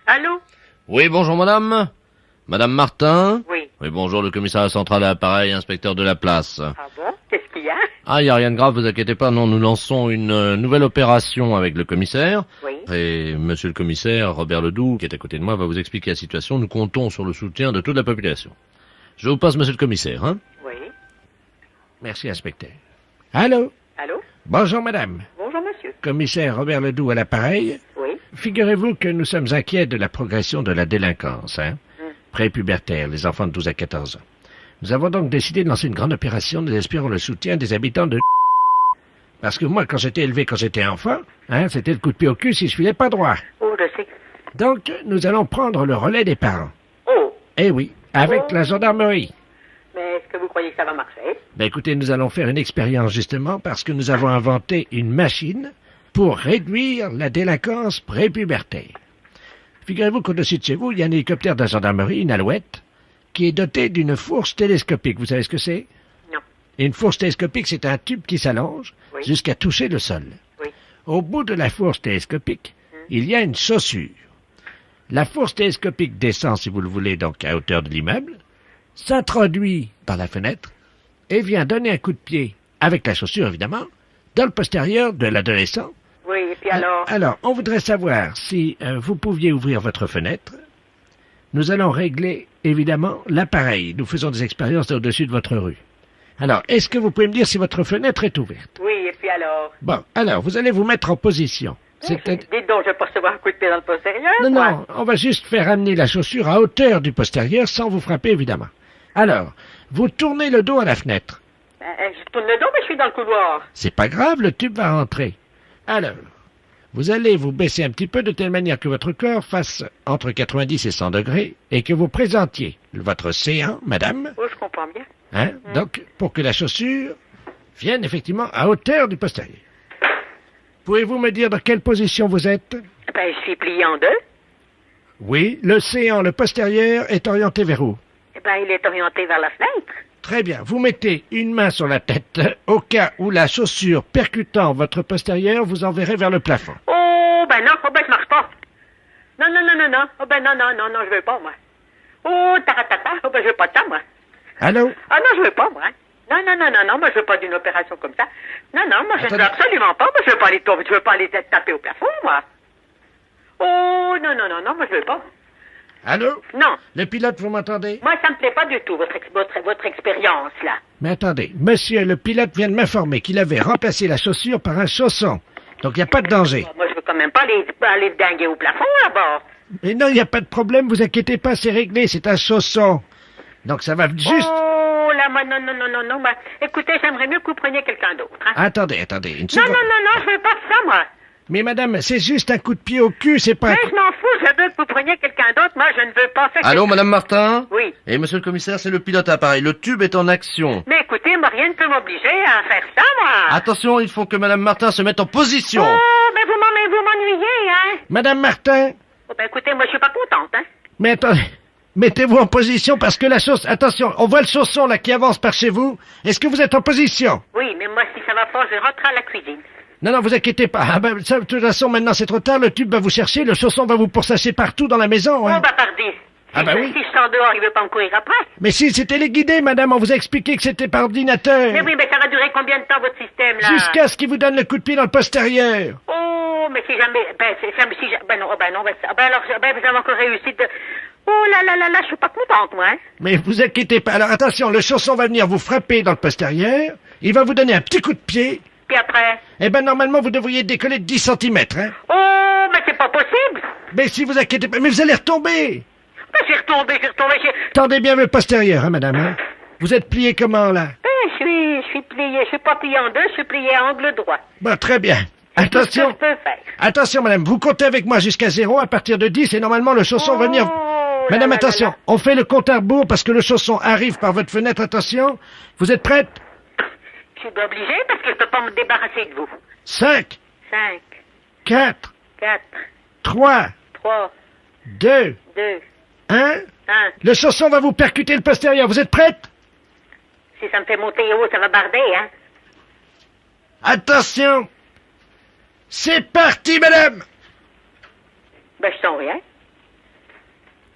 Allô? Oui, bonjour madame. Madame Martin? Oui. Oui, bonjour, le commissariat central à l'appareil, inspecteur de la place. Ah bon? Qu'est-ce qu'il y a? Ah, y a rien de grave, vous inquiétez pas, non, nous lançons une nouvelle opération avec le commissaire. Oui. Et monsieur le commissaire, Robert Ledoux, qui est à côté de moi, va vous expliquer la situation. Nous comptons sur le soutien de toute la population. Je vous passe monsieur le commissaire, hein? Oui. Merci, inspecteur. Allô? Allô? Bonjour, madame. Bonjour, monsieur. Commissaire Robert Ledoux à l'appareil. Oui. Figurez-vous que nous sommes inquiets de la progression de la délinquance, prépubertaire, les enfants de 12 à 14 ans. Nous avons donc décidé de lancer une grande opération. Nous espérons le soutien des habitants de... Parce que moi, quand j'étais enfant, c'était le coup de pied au cul si je filais pas droit. Oh, je sais. Donc, nous allons prendre le relais des parents. Oh! Eh oui, avec la gendarmerie. Mais est-ce que vous croyez que ça va marcher? Ben écoutez, nous allons faire une expérience justement parce que nous avons inventé une machine pour réduire la délinquance prépubertaire. Figurez-vous qu'au-dessus de chez vous, il y a un hélicoptère de la gendarmerie, une alouette, qui est doté d'une fourche télescopique. Vous savez ce que c'est? Non. Et une fourche télescopique, c'est un tube qui s'allonge Oui. jusqu'à toucher le sol. Oui. Au bout de la fourche télescopique, il y a une chaussure. La fourche télescopique descend, si vous le voulez, donc à hauteur de l'immeuble, s'introduit par la fenêtre et vient donner un coup de pied, avec la chaussure évidemment, dans le postérieur de l'adolescent. Oui, et puis alors? Alors, on voudrait savoir si vous pouviez ouvrir votre fenêtre. Nous allons régler, évidemment, l'appareil. Nous faisons des expériences au-dessus de votre rue. Alors, est-ce que vous pouvez me dire si votre fenêtre est ouverte? Oui, et puis alors? Bon, alors, vous allez vous mettre en position. Dites donc, je vais pas recevoir un coup de pied dans le postérieur, Non, quoi. non, on va juste faire amener la chaussure à hauteur du postérieur sans vous frapper, évidemment. Alors, vous tournez le dos à la fenêtre. Je tourne le dos, mais je suis dans le couloir. C'est pas grave, le tube va rentrer. Alors, vous allez vous baisser un petit peu de telle manière que votre corps fasse entre 90 et 100 degrés et que vous présentiez votre séant, madame, Oh, je comprends bien. donc pour que la chaussure vienne effectivement à hauteur du postérieur. Pouvez-vous me dire dans quelle position vous êtes? Ben, je suis plié en deux. Oui, le séant, le postérieur, est orienté vers où? Eh ben, il est orienté vers la fenêtre. Très bien. Vous mettez une main sur la tête au cas où la chaussure percutant votre postérieur vous enverrait vers le plafond. Oh, ben non, je marche pas. Non. Oh, ben non, je veux pas, moi. Oh, taratata, oh, ben je veux pas de ça, moi. Allô? Ah non, je veux pas, moi. Non, moi je veux pas d'une opération comme ça. Non, moi je ne veux Attendez. absolument pas. Moi je veux pas aller tomber, je veux pas aller taper au plafond, moi. Oh, non, moi je veux pas. Allô? Non, Le pilote, vous m'entendez? moi ça me plaît pas du tout, votre expérience, là. Mais attendez, monsieur, le pilote vient de m'informer qu'il avait remplacé la chaussure par un chausson. Donc il n'y a pas de danger. Moi je veux quand même pas aller dinguer au plafond, là-bas. Mais non, il n'y a pas de problème, vous inquiétez pas, c'est réglé, c'est un chausson. Donc ça va juste... Oh, là, moi, non, moi. Écoutez, j'aimerais mieux que vous preniez quelqu'un d'autre, hein. Attendez, une Non, seconde. je veux pas de ça, moi. Mais madame, c'est juste un coup de pied au cul, c'est pas... Mais je m'en fous, je veux que vous preniez quelqu'un d'autre, moi je ne veux pas faire... Allô, madame Martin? Oui. Et monsieur le commissaire, c'est le pilote à l'appareil. Le tube est en action. Mais écoutez, moi, rien ne peut m'obliger à faire ça, moi. Attention, il faut que madame Martin se mette en position. Oh, mais vous m'ennuyez, hein. Madame Martin, Oh, ben écoutez, moi, je suis pas contente, hein. mais attendez, mettez-vous en position parce que la chausse... Attention, on voit le chausson là qui avance par chez vous. Est-ce que vous êtes en position? Oui, mais moi, si ça va pas, je rentre à la cuisine. Non, vous inquiétez pas. Ah ben, ça, de toute façon, maintenant c'est trop tard, le tube va vous chercher, le chausson va vous pourchasser partout dans la maison. Oh, bah, pardi. Ah, bah oui. Si je sors dehors, il veut pas me courir après. Mais si, c'est téléguidé, madame, on vous a expliqué que c'était par ordinateur. Mais oui, mais ça va durer combien de temps, votre système, là? Jusqu'à ce qu'il vous donne le coup de pied dans le postérieur. Oh, mais si jamais... non, alors, vous avez encore réussi de... Oh là, je suis pas contente, moi, hein. Mais vous inquiétez pas. Alors attention, le chausson va venir vous frapper dans le postérieur, il va vous donner un petit coup de pied. Puis après... Eh ben, normalement, vous devriez décoller de 10 cm, hein. Oh, mais c'est pas possible. Mais si vous inquiétez pas, mais vous allez retomber. Ben, j'ai retombé, Tendez bien le postérieur, hein, madame, hein. Vous êtes plié comment, là? Je suis plié, je suis pas plié en deux, je suis plié à angle droit. Bon, très bien. C'est tout ce que Attention. je peux faire. Attention, madame, vous comptez avec moi jusqu'à 0, à partir de 10, et normalement, le chausson va venir... Oh, Madame, là, attention, là. on fait le compte à rebours parce que le chausson arrive par votre fenêtre, attention. Vous êtes prête? Je suis obligé parce que je peux pas me débarrasser de vous. 5, 5, 4, 4, 3, 3, 2, 2, 1. 1. Le chausson va vous percuter le postérieur. Vous êtes prête? Si ça me fait monter haut, ça va barder, hein. Attention. C'est parti, madame. Ben, je sens rien.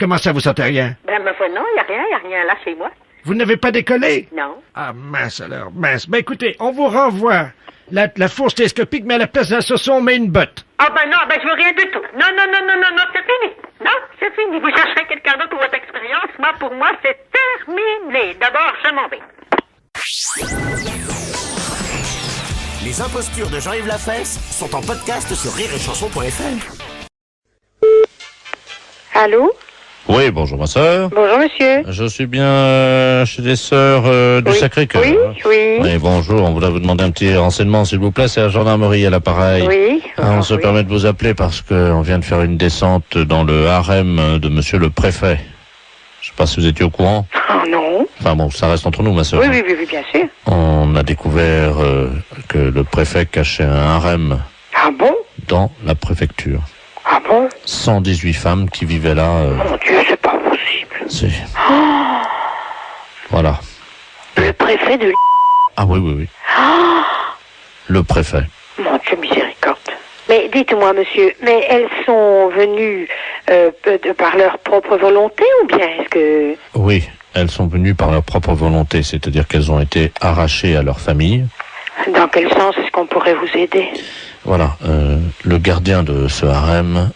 Comment ça, vous sentez rien? Ben, ma foi, non, y a rien là chez moi. Vous n'avez pas décollé? Non. Ah, mince alors, mince. Ben écoutez, on vous renvoie la fourche télescopique, mais à la place d'un saucisson, on met une botte. Ah ben non, ben je veux rien du tout. Non, c'est fini. Non, c'est fini. Vous chercherez quelqu'un d'autre pour votre expérience. Moi, pour moi, c'est terminé. D'abord, je m'en vais. Les impostures de Jean-Yves Lafesse sont en podcast sur rireetchanson.fr. Allô? Oui, bonjour ma sœur. Bonjour, monsieur. Je suis bien chez les sœurs du Oui. Sacré-Cœur. Oui. Oui, bonjour, on voudrait vous demander un petit renseignement, s'il vous plaît. C'est la gendarmerie à l'appareil. Oui. On se oui. permet de vous appeler parce qu'on vient de faire une descente dans le harem de monsieur le préfet. Je sais pas si vous étiez au courant. Oh non. Enfin bon, ça reste entre nous, ma sœur. Oui, bien sûr. On a découvert que le préfet cachait un harem Ah bon? dans la préfecture. Ah bon? 118 femmes qui vivaient là. Mon Dieu, c'est pas possible. C'est... Voilà. Le préfet de Ah oui. Le préfet. Mon Dieu, miséricorde. Mais dites-moi, monsieur, mais elles sont venues par leur propre volonté ou bien est-ce que... Oui, elles sont venues par leur propre volonté, c'est-à-dire qu'elles ont été arrachées à leur famille. Dans quel sens est-ce qu'on pourrait vous aider? Voilà, le gardien de ce harem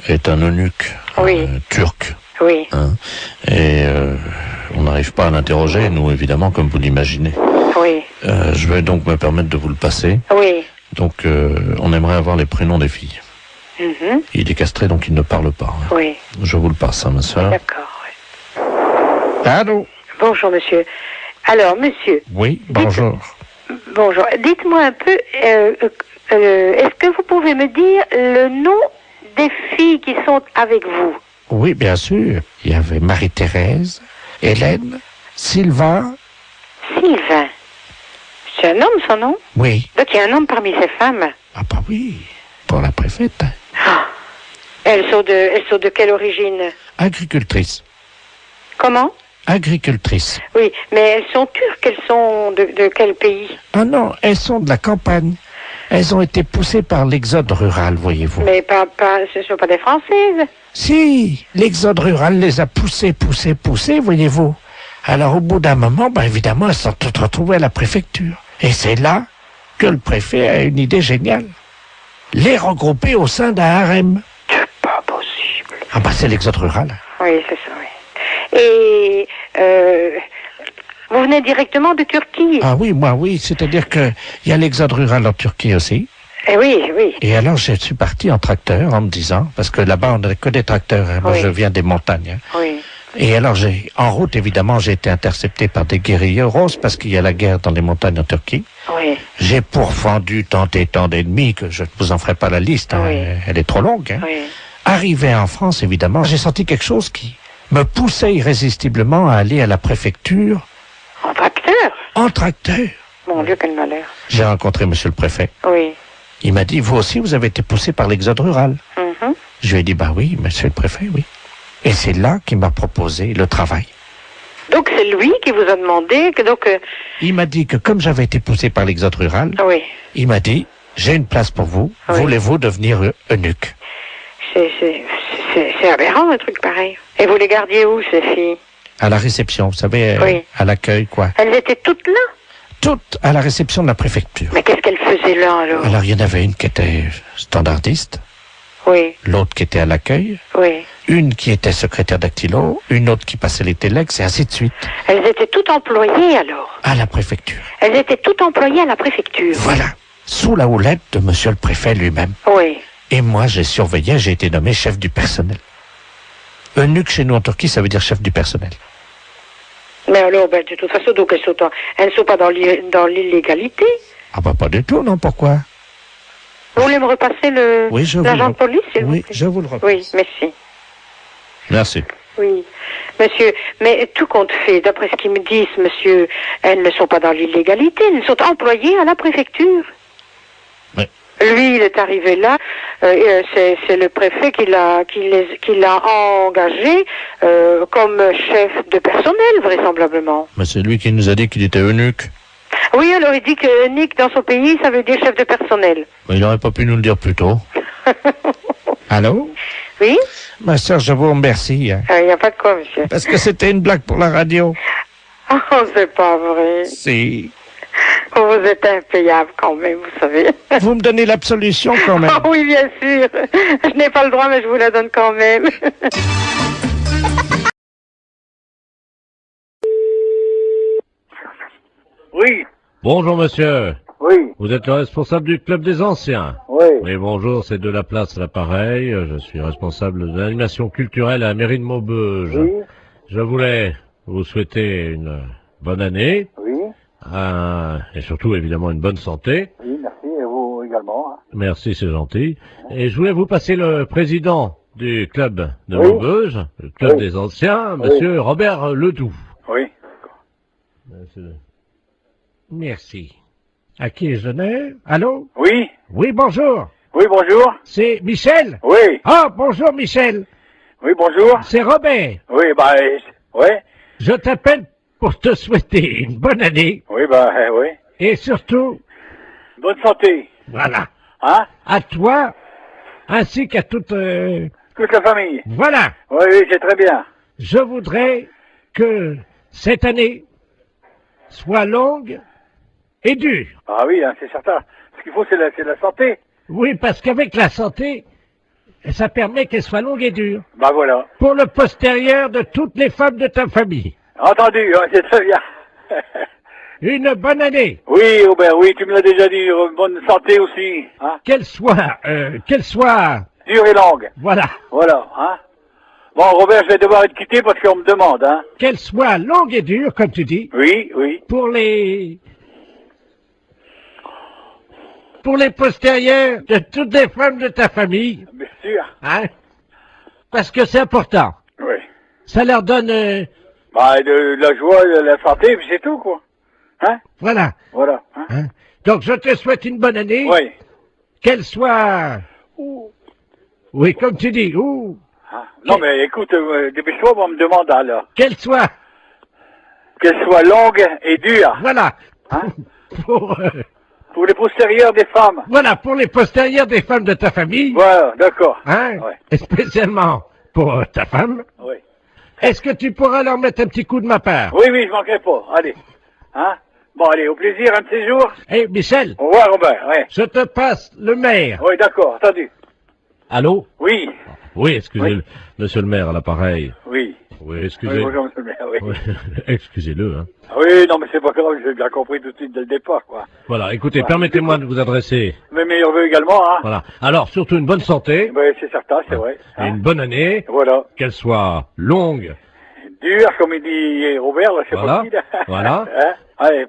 est un eunuque Oui. turc. Oui. Hein, et on n'arrive pas à l'interroger, nous, évidemment, comme vous l'imaginez. Oui. Je vais donc me permettre de vous le passer. Oui. Donc, on aimerait avoir les prénoms des filles. Mhm. Il est castré, donc il ne parle pas. Oui. Je vous le passe, hein, ma soeur. D'accord. Oui. Allô? Bonjour, monsieur. Alors, monsieur, Oui, bonjour. bonjour. Dites-moi un peu, est-ce que vous pouvez me dire le nom des filles qui sont avec vous? Oui, bien sûr. Il y avait Marie-Thérèse, Hélène, Sylvain. Sylvain. C'est un homme, son nom? Oui. Donc, il y a un homme parmi ces femmes. Ah bah oui, pour la préfète. Ah. Elles sont de quelle origine? Agricultrice. Comment? Agricultrice. Oui, mais elles sont turques, elles sont de quel pays? Ah non, elles sont de la campagne. Elles ont été poussées par l'exode rural, voyez-vous. Mais ce ne sont pas des Françaises. Si, l'exode rural les a poussées, voyez-vous. Alors au bout d'un moment, évidemment, elles sont toutes retrouvées à la préfecture. Et c'est là que le préfet a une idée géniale. Les regrouper au sein d'un harem. C'est pas possible. Ah c'est l'exode rural. Oui, c'est ça, oui. Et vous venez directement de Turquie? Ah oui, moi oui, c'est-à-dire que il y a l'exode rural en Turquie aussi. Eh oui, oui. Et alors je suis parti en tracteur en me disant, parce que là-bas on n'a que des tracteurs, hein. Moi Oui. je viens des montagnes. Hein. Oui. Et alors en route évidemment j'ai été intercepté par des guérilleros parce qu'il y a la guerre dans les montagnes en Turquie. Oui. J'ai pourfendu tant et tant d'ennemis que je ne vous en ferai pas la liste, hein. Oui. Elle est trop longue. Hein. Oui. Arrivé en France évidemment, j'ai senti quelque chose qui me poussait irrésistiblement à aller à la préfecture En tracteur? en tracteur. Mon Dieu, quel malheur. J'ai rencontré monsieur le préfet. Oui. Il m'a dit, vous aussi, vous avez été poussé par l'exode rural. Mhm. Je lui ai dit, oui, monsieur le préfet, oui. Et c'est là qu'il m'a proposé le travail. Donc c'est lui qui vous a demandé que Il m'a dit que comme j'avais été poussé par l'exode rural, oui. il m'a dit, j'ai une place pour vous, Oui. voulez-vous devenir eunuque? C'est aberrant un truc pareil. Et vous les gardiez où ces filles? À la réception, vous savez, Oui. à l'accueil, quoi. Elles étaient toutes là? Toutes à la réception de la préfecture. Mais qu'est-ce qu'elles faisaient là alors? Alors il y en avait une qui était standardiste, Oui, l'autre qui était à l'accueil, oui. une qui était secrétaire dactylo, une autre qui passait les téléx, et ainsi de suite, Elles étaient toutes employées alors? à la préfecture. Elles étaient toutes employées à la préfecture? Voilà, sous la houlette de monsieur le préfet lui-même. Oui. Et moi, j'ai surveillé, j'ai été nommé chef du personnel. Eunuque chez nous en Turquie, ça veut dire chef du personnel. Mais alors, de toute façon, donc elles ne sont pas dans l'illégalité. Ah pas du tout, non, pourquoi? Vous voulez me repasser Oui, je vous l'agent le de police, s'il vous Oui, plaît? je vous le repasse. Oui, merci. Merci. Oui, monsieur, mais tout compte fait, d'après ce qu'ils me disent, monsieur, elles ne sont pas dans l'illégalité, elles sont employées à la préfecture. Oui. Lui, il est arrivé là, c'est le préfet qui l'a engagé comme chef de personnel, vraisemblablement. Mais c'est lui qui nous a dit qu'il était eunuque. Oui, alors il dit que Nick, dans son pays, ça veut dire chef de personnel. Mais il n'aurait pas pu nous le dire plus tôt. Allô? Oui? Ma sœur, je vous remercie. Hein, Il n'y a pas de quoi, monsieur. parce que c'était une blague pour la radio. Oh, c'est pas vrai. Si. Vous êtes impayable quand même, vous savez. Vous me donnez l'absolution quand même. Ah oui, bien sûr. Je n'ai pas le droit, mais je vous la donne quand même. Oui, Bonjour monsieur, oui, vous êtes le responsable du club des anciens. oui. Oui, bonjour, c'est de la place à l'appareil. Je suis responsable de l'animation culturelle à la mairie de Maubeuge. Oui, Je voulais vous souhaiter une bonne année, oui, et surtout évidemment une bonne santé. oui, merci, et vous également. Hein. Merci, c'est gentil. Et je voulais vous passer le président du club de Oui. Maubeuge, le club Oui. des anciens, monsieur Robert Ledoux. Oui. Merci. À qui ai-je donné? Allô? Oui, Oui, bonjour. oui, bonjour. C'est Michel? Oui, Ah, bonjour Michel. oui, bonjour. C'est Robert. Oui, bah, oui, Je t'appelle pour te souhaiter une bonne année oui, bah, oui. et surtout, Bonne santé. voilà, Hein? à toi ainsi qu'à toute... Toute la famille. Voilà, Oui, oui, c'est très bien. je voudrais que cette année soit longue et dure. Ah oui, hein, c'est certain. Ce qu'il faut, c'est la santé. Oui, parce qu'avec la santé, ça permet qu'elle soit longue et dure. Bah voilà. Pour le postérieur de toutes les femmes de ta famille. Entendu, hein, c'est très bien. Une bonne année. Oui, Robert, oui, tu me l'as déjà dit. Bonne santé aussi. Hein? Qu'elle soit, Dure et longue. voilà, Voilà, hein. Bon, Robert, je vais devoir être quitté parce qu'on me demande, hein. qu'elle soit longue et dure, comme tu dis, Oui, oui. pour les postérieurs de toutes les femmes de ta famille, Bien sûr. hein, parce que c'est important. Oui. Ça leur donne, Bah, de la joie, de la santé, puis c'est tout, quoi. Hein? voilà. Voilà. Hein? Hein. Donc je te souhaite une bonne année, Oui. qu'elle soit, oui, comme tu dis, ou Hein? Non, mais écoute, dépêche-toi, on me demande alors. qu'elle soit, Qu'elle soit longue et dure. voilà, Hein? pour, Pour les postérieurs des femmes. voilà, pour les postérieurs des femmes de ta famille, Voilà, d'accord. hein, Ouais. et spécialement pour ta femme. Oui. Est-ce que tu pourras leur mettre un petit coup de ma part? Oui, oui, je manquerai pas. Allez. Hein? Bon, allez, au plaisir, un de ces jours. Eh, Michel, Au revoir, Robert. Ouais. je te passe le maire. Oui, d'accord, entendu. Allô? Oui. Oui, excusez, Oui. monsieur le maire à l'appareil. Oui. Oui, Oui, excusez. bonjour, monsieur le maire, oui. Oui, excusez-le. Hein. Oui, non, mais c'est pas grave, j'ai bien compris tout de suite dès le départ, quoi. Voilà, écoutez, Ouais. permettez-moi de vous adresser. Mes meilleurs vœux également, hein. Voilà. Alors, surtout une bonne santé, Oui, c'est certain, c'est vrai. et Hein. une bonne année, Voilà. qu'elle soit longue. Dur, comme il dit Robert, là, c'est Voilà. pas facile. Voilà. Hein? Allez,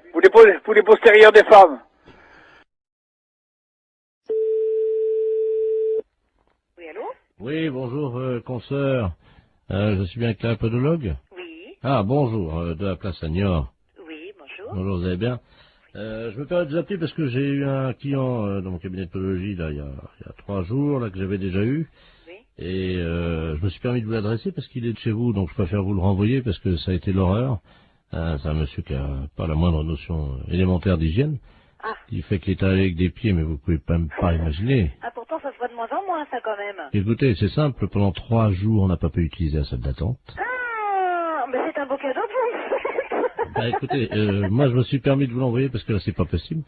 pour les postérieurs des femmes. Oui, allô? Oui, bonjour, consoeur. Je suis bien avec la podologue? Oui, Ah, bonjour, de la place Agnor. oui, bonjour. Bonjour, vous allez bien? Je me permets de vous appeler parce que j'ai eu un client dans mon cabinet de podologie, là, il y a 3 jours, là, que j'avais déjà eu. Oui. Et je me suis permis de vous l'adresser parce qu'il est de chez vous, donc je préfère vous le renvoyer parce que ça a été l'horreur. C'est un monsieur qui a pas la moindre notion élémentaire d'hygiène. Ah. Il fait qu'il est allé avec des pieds, mais vous pouvez même pas imaginer. Ah, pourtant, ça se voit de moins en moins, ça, quand même. Écoutez, c'est simple, pendant 3 jours, on n'a pas pu utiliser la salle d'attente. Ah, mais c'est un beau cadeau pour vous. Bah écoutez, moi je me suis permis de vous l'envoyer parce que là c'est pas possible.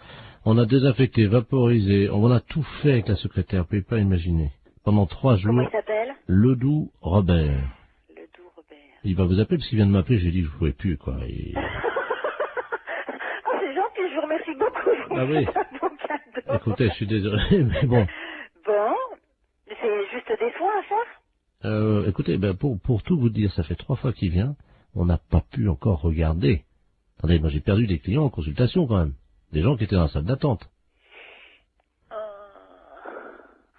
On a désinfecté, vaporisé, on a tout fait avec la secrétaire, vous pouvez pas imaginer. Pendant 3 jours, Comment il s'appelle? Ledoux Robert. Le doux Robert. Il va vous appeler parce qu'il vient de m'appeler, j'ai dit que je pouvais plus, quoi. Et... Ah, c'est gentil, je vous remercie beaucoup. Ah oui. C'est un beau cadeau. Écoutez, je suis désolé, mais bon. Bon, c'est juste des soins à faire? Écoutez, ben pour tout vous dire, ça fait 3 fois qu'il vient, on n'a pas pu encore regarder. Attendez, moi j'ai perdu des clients en consultation quand même. Des gens qui étaient dans la salle d'attente.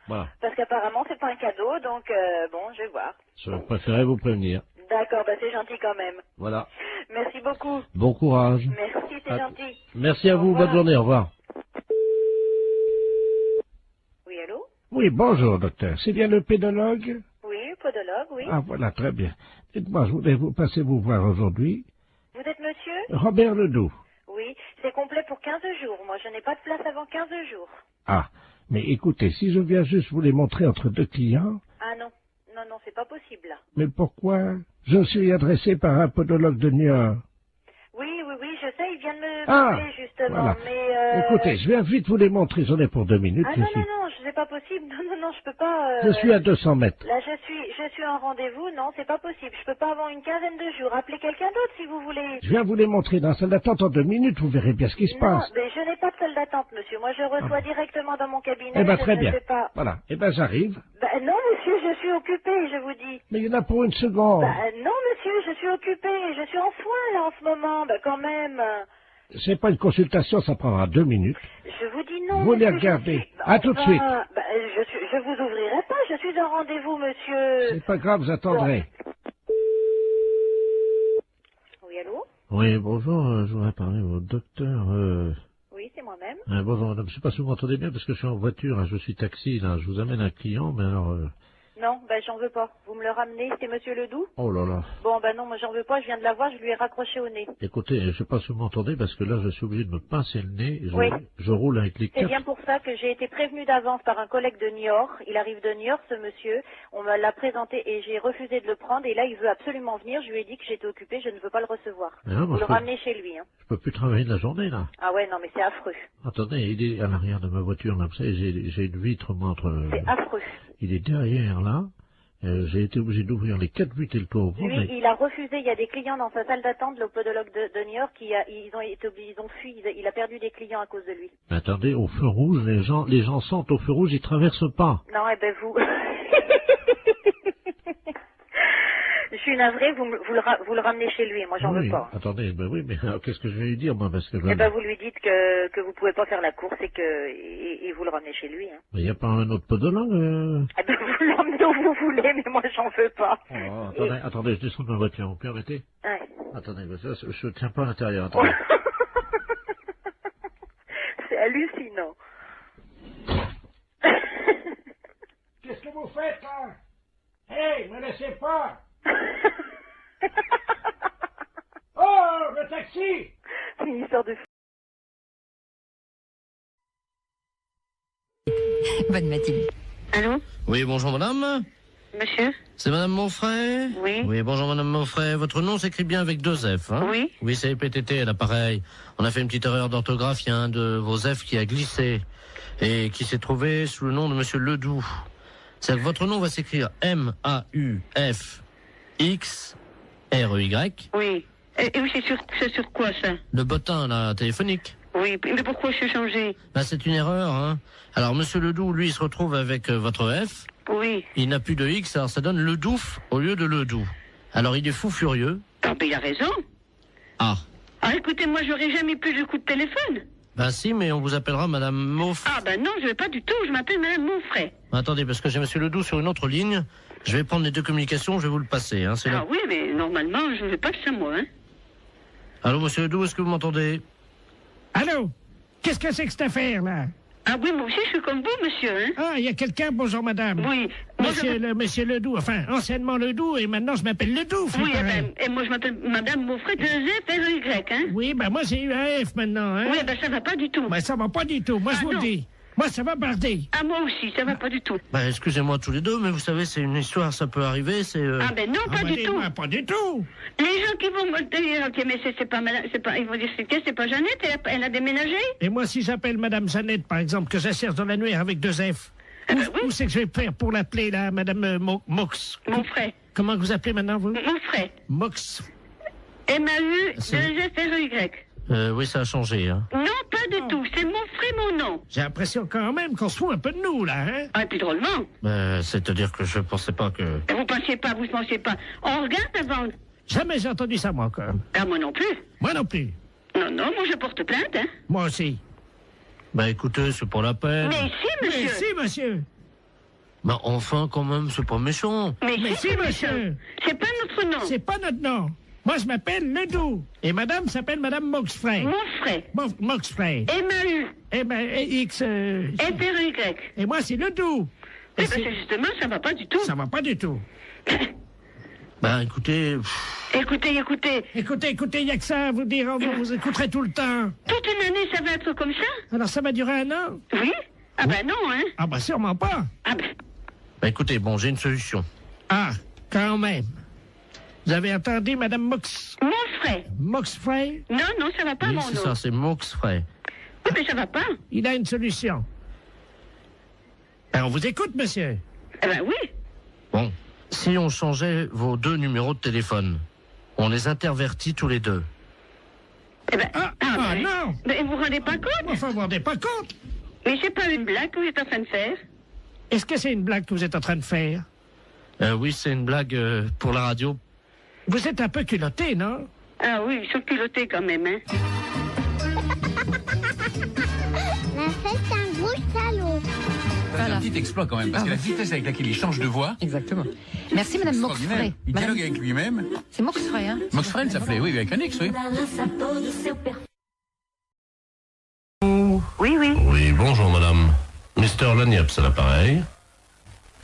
Voilà. Parce qu'apparemment, c'est pas un cadeau, donc bon, je vais voir. Je préférais vous prévenir. D'accord, bah c'est gentil quand même. Voilà. Merci beaucoup. Bon courage. Merci, c'est gentil. Merci à Au vous, revoir. bonne journée, au revoir. Oui, allô? Oui, bonjour, docteur. C'est bien le pédologue? Oui, podologue, oui. Ah, voilà, très bien. Dites-moi, je voulais vous passer vous voir aujourd'hui. Vous êtes monsieur? Robert Ledoux. Oui, c'est complet pour 15 jours. Moi, je n'ai pas de place avant 15 jours. Ah, mais écoutez, si je viens juste vous les montrer entre 2 clients... Ah non, non, non, c'est pas possible, là. Mais pourquoi? Je suis adressé par un podologue de Niort. Oui, je sais, il vient de me Ah, appeler, justement, voilà. mais... Écoutez, je viens vite vous les montrer, j'en ai pour 2 minutes. Ah non, c'est pas possible. Non, je peux pas... Je suis à 200 mètres. Là, je suis en rendez-vous. Non, c'est pas possible. Je peux pas avoir une quinzaine de jours. Appelez quelqu'un d'autre, si vous voulez. Je viens vous les montrer dans la salle d'attente en 2 minutes, vous verrez bien ce qui se Non, passe. mais je n'ai pas de salle d'attente, monsieur. Moi, je reçois directement dans mon cabinet. Eh ben, je très ne bien. sais pas. Voilà. Eh ben, j'arrive. Non, monsieur, je suis occupée, je vous dis. Mais il y en a pour 1 seconde. Non, monsieur, je suis occupée. Je suis en soins, là, en ce moment. Quand même. C'est pas une consultation, ça prendra 2 minutes. Je vous dis non. Vous les monsieur, regardez. À tout de suite. Je vous ouvrirai pas. Je suis en rendez-vous, monsieur. C'est pas grave, vous attendrez. Oui, allô? Oui, bonjour, je voudrais parler au docteur. Oui, c'est moi-même. Bonjour madame, je sais pas si vous m'entendez bien parce que je suis en voiture, hein, je suis taxi, là, je vous amène un client, mais alors... Non, j'en veux pas. Vous me le ramenez, c'est monsieur Ledoux? Oh là là. Bon, non, moi j'en veux pas, je viens de la voir, je lui ai raccroché au nez. Écoutez, je sais pas si vous m'entendez parce que là, je suis obligé de me pincer le nez. Oui. Je roule avec les C'est 4... bien pour ça que j'ai été prévenue d'avance par un collègue de Niort. Il arrive de Niort, ce monsieur. On me l'a présenté et j'ai refusé de le prendre. Et là, il veut absolument venir. Je lui ai dit que j'étais occupée, je ne veux pas le recevoir. Mais non, moi, Vous le ramenez chez lui. Hein. Je peux plus travailler de la journée, là. Ah ouais, non, mais c'est affreux. Attendez, il est à l'arrière de ma voiture, là, vous savez, j'ai une vitre, moi, entre... C'est affreux. Il est derrière, là. J'ai été obligé d'ouvrir les 4 vitres et le toit ouvert. Lui, il a refusé. Il y a des clients dans sa salle d'attente, le podologue de New York, ils ont fui. Il a perdu des clients à cause de lui. Mais attendez, au feu rouge, les gens sentent au feu rouge, ils traversent pas. Non, vous. Je suis navrée, vous le ramenez chez lui. Moi, j'en veux pas. Attendez, oui, mais qu'est-ce que je vais lui dire, moi, parce que... vous lui dites que vous pouvez pas faire la course et vous le ramenez chez lui. Hein. Mais il n'y a pas un autre podologue Vous l'emmenez où vous voulez, mais moi, j'en veux pas. Oh, attendez, je descends de ma voiture, vous permettez? Ouais. Attendez, je tiens pas à l'intérieur, attendez. C'est hallucinant. Qu'est-ce que vous faites, là? Hey, me laissez pas! Oh, le taxi! C'est une histoire de... Bonne matinée. Allô? Oui, bonjour madame. Monsieur? C'est madame Monfray? Oui. Oui, bonjour madame Monfray. Votre nom s'écrit bien avec 2 F, hein? Oui. Oui, c'est PTT à l'appareil. On a fait une petite erreur d'orthographe. Il y a un de vos F qui a glissé et qui s'est trouvé sous le nom de monsieur Ledoux. C'est que votre nom va s'écrire M-A-U-F-X-R-E-Y. Oui. Et oui, c'est sur quoi, ça? Le bottin, là, téléphonique. Oui, mais pourquoi je suis changé? C'est une erreur, hein. Alors, monsieur Ledoux, lui, il se retrouve avec votre F. Oui. Il n'a plus de X, alors ça donne Ledouf au lieu de Ledoux. Alors, il est fou furieux. Ah, il a raison. Ah. Ah, écoutez, moi, j'aurais jamais plus de coup de téléphone. Si, mais on vous appellera madame Monfray. Ah, non, je vais pas du tout. Je m'appelle madame Monfray. Attendez, parce que j'ai monsieur Ledoux sur une autre ligne. Je vais prendre les 2 communications, je vais vous le passer, hein. Oui, mais normalement, je ne fais pas que ça, moi, hein. Allô, monsieur Ledoux, est-ce que vous m'entendez? Allô? Qu'est-ce que c'est que cette affaire, là? Ah oui, moi aussi, je suis comme vous, monsieur, hein. Ah, il y a quelqu'un, bonjour madame. Oui. Monsieur Ledoux, enfin, anciennement Ledoux, et maintenant je m'appelle Ledoux. Oui, et moi je m'appelle madame Monfray, 2 F, R-E-Y, hein. Oui, moi j'ai eu un F maintenant, hein. Oui, ça va pas du tout. Ça va pas du tout, moi je vous le dis. Moi ça va barder. Ah, moi aussi, ça va pas du tout. Excusez-moi tous les deux, mais vous savez, c'est une histoire, ça peut arriver, c'est... non, pas du tout. Pas du tout. Les gens qui vont me dire, ok, mais c'est pas madame, ils vont dire, c'est pas Jeannette, elle a déménagé. Et moi, si j'appelle madame Jeannette, par exemple, que j'assère dans l'annuaire avec 2 F, où c'est que je vais faire pour l'appeler, là, madame Mox? Monfray. Comment vous appelez maintenant, vous? Monfray. Mox. M-A-U-2-F-R-E-Y. Oui, ça a changé, hein. Non, pas du tout. C'est Monfray, mon nom. J'ai l'impression quand même qu'on se fout un peu de nous, là, hein. Ah, et puis drôlement. C'est-à-dire que je pensais pas que... Vous ne pensiez pas. On regarde avant. Jamais j'ai entendu ça, moi, quand même. Ah, moi non plus. Moi non plus. Non, moi je porte plainte, hein. Moi aussi. Écoutez, c'est pas la peine. Mais si, monsieur. Mais si, monsieur. Enfin, quand même, c'est pas méchant. Mais si, monsieur. C'est pas notre nom. C'est pas notre nom. Moi, je m'appelle Ledoux. Et madame s'appelle madame Moxfray. Monfray. Moxfray. M-A-U. X... F-R-E-Y. Et moi, c'est Ledoux. C'est justement, ça va pas du tout. Ça va pas du tout. Écoutez... Écoutez. Écoutez, il n'y a que ça à vous dire. Vous écouterez tout le temps. Toute une année, ça va être comme ça? Alors, ça va durer 1 an? Oui. Ah non, hein. Ah sûrement pas. Ah écoutez, j'ai une solution. Ah, quand même. Vous avez entendu, Madame Moxfray. Moxfray? Non, non, ça va pas, Oui, mon c'est nom. ça, c'est Moxfray. Oui, mais ça va pas. Il a une solution. On vous écoute, monsieur. Eh ben oui. Bon, si on changeait vos 2 numéros de téléphone, on les intervertit tous les 2. Eh ben, Ah, non. Mais vous vous rendez pas compte? Enfin, vous vous rendez pas compte? Mais c'est pas une blague que vous êtes en train de faire. Est-ce que c'est une blague que vous êtes en train de faire? Oui, c'est une blague pour la radio. Vous êtes un peu culotté, non? Ah oui, ils sont culottés quand même, hein. La fête, c'est un gros salaud. C'est un petit exploit quand même, parce que la vitesse avec laquelle il change de voix. Exactement. Merci, Madame Moxfray. Il dialogue avec lui-même. C'est Moxfray, hein? Moxfray, ça s'appelait, oui, avec un X, oui. Oui, oui. Oui, bonjour madame. Mr. Lagniepce à l'appareil.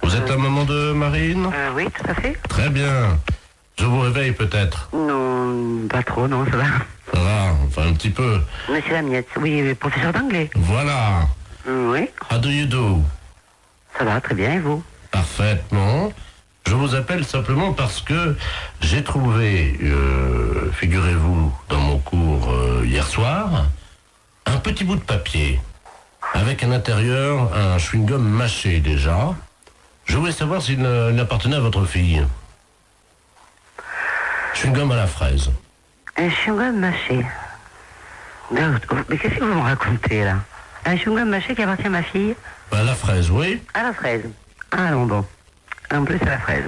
Vous êtes la maman de Marine? Oui, tout à fait. Très bien. Je vous réveille peut-être. Non, pas trop, non, ça va. Ça va, enfin un petit peu. Monsieur Lamiette, oui, professeur d'anglais. Voilà. Oui, How do you do? ça va, très bien, et vous? Parfaitement. Je vous appelle simplement parce que j'ai trouvé, figurez-vous, dans mon cours hier soir, un petit bout de papier avec à l'intérieur un chewing-gum mâché déjà. Je voulais savoir s'il appartenait à votre fille. Chewing-gum à la fraise. Un chewing-gum mâché. Mais qu'est-ce que vous me racontez, là? Un chewing-gum mâché qui appartient à ma fille? À la fraise, oui. À la fraise. Ah non, bon. En plus, à la fraise.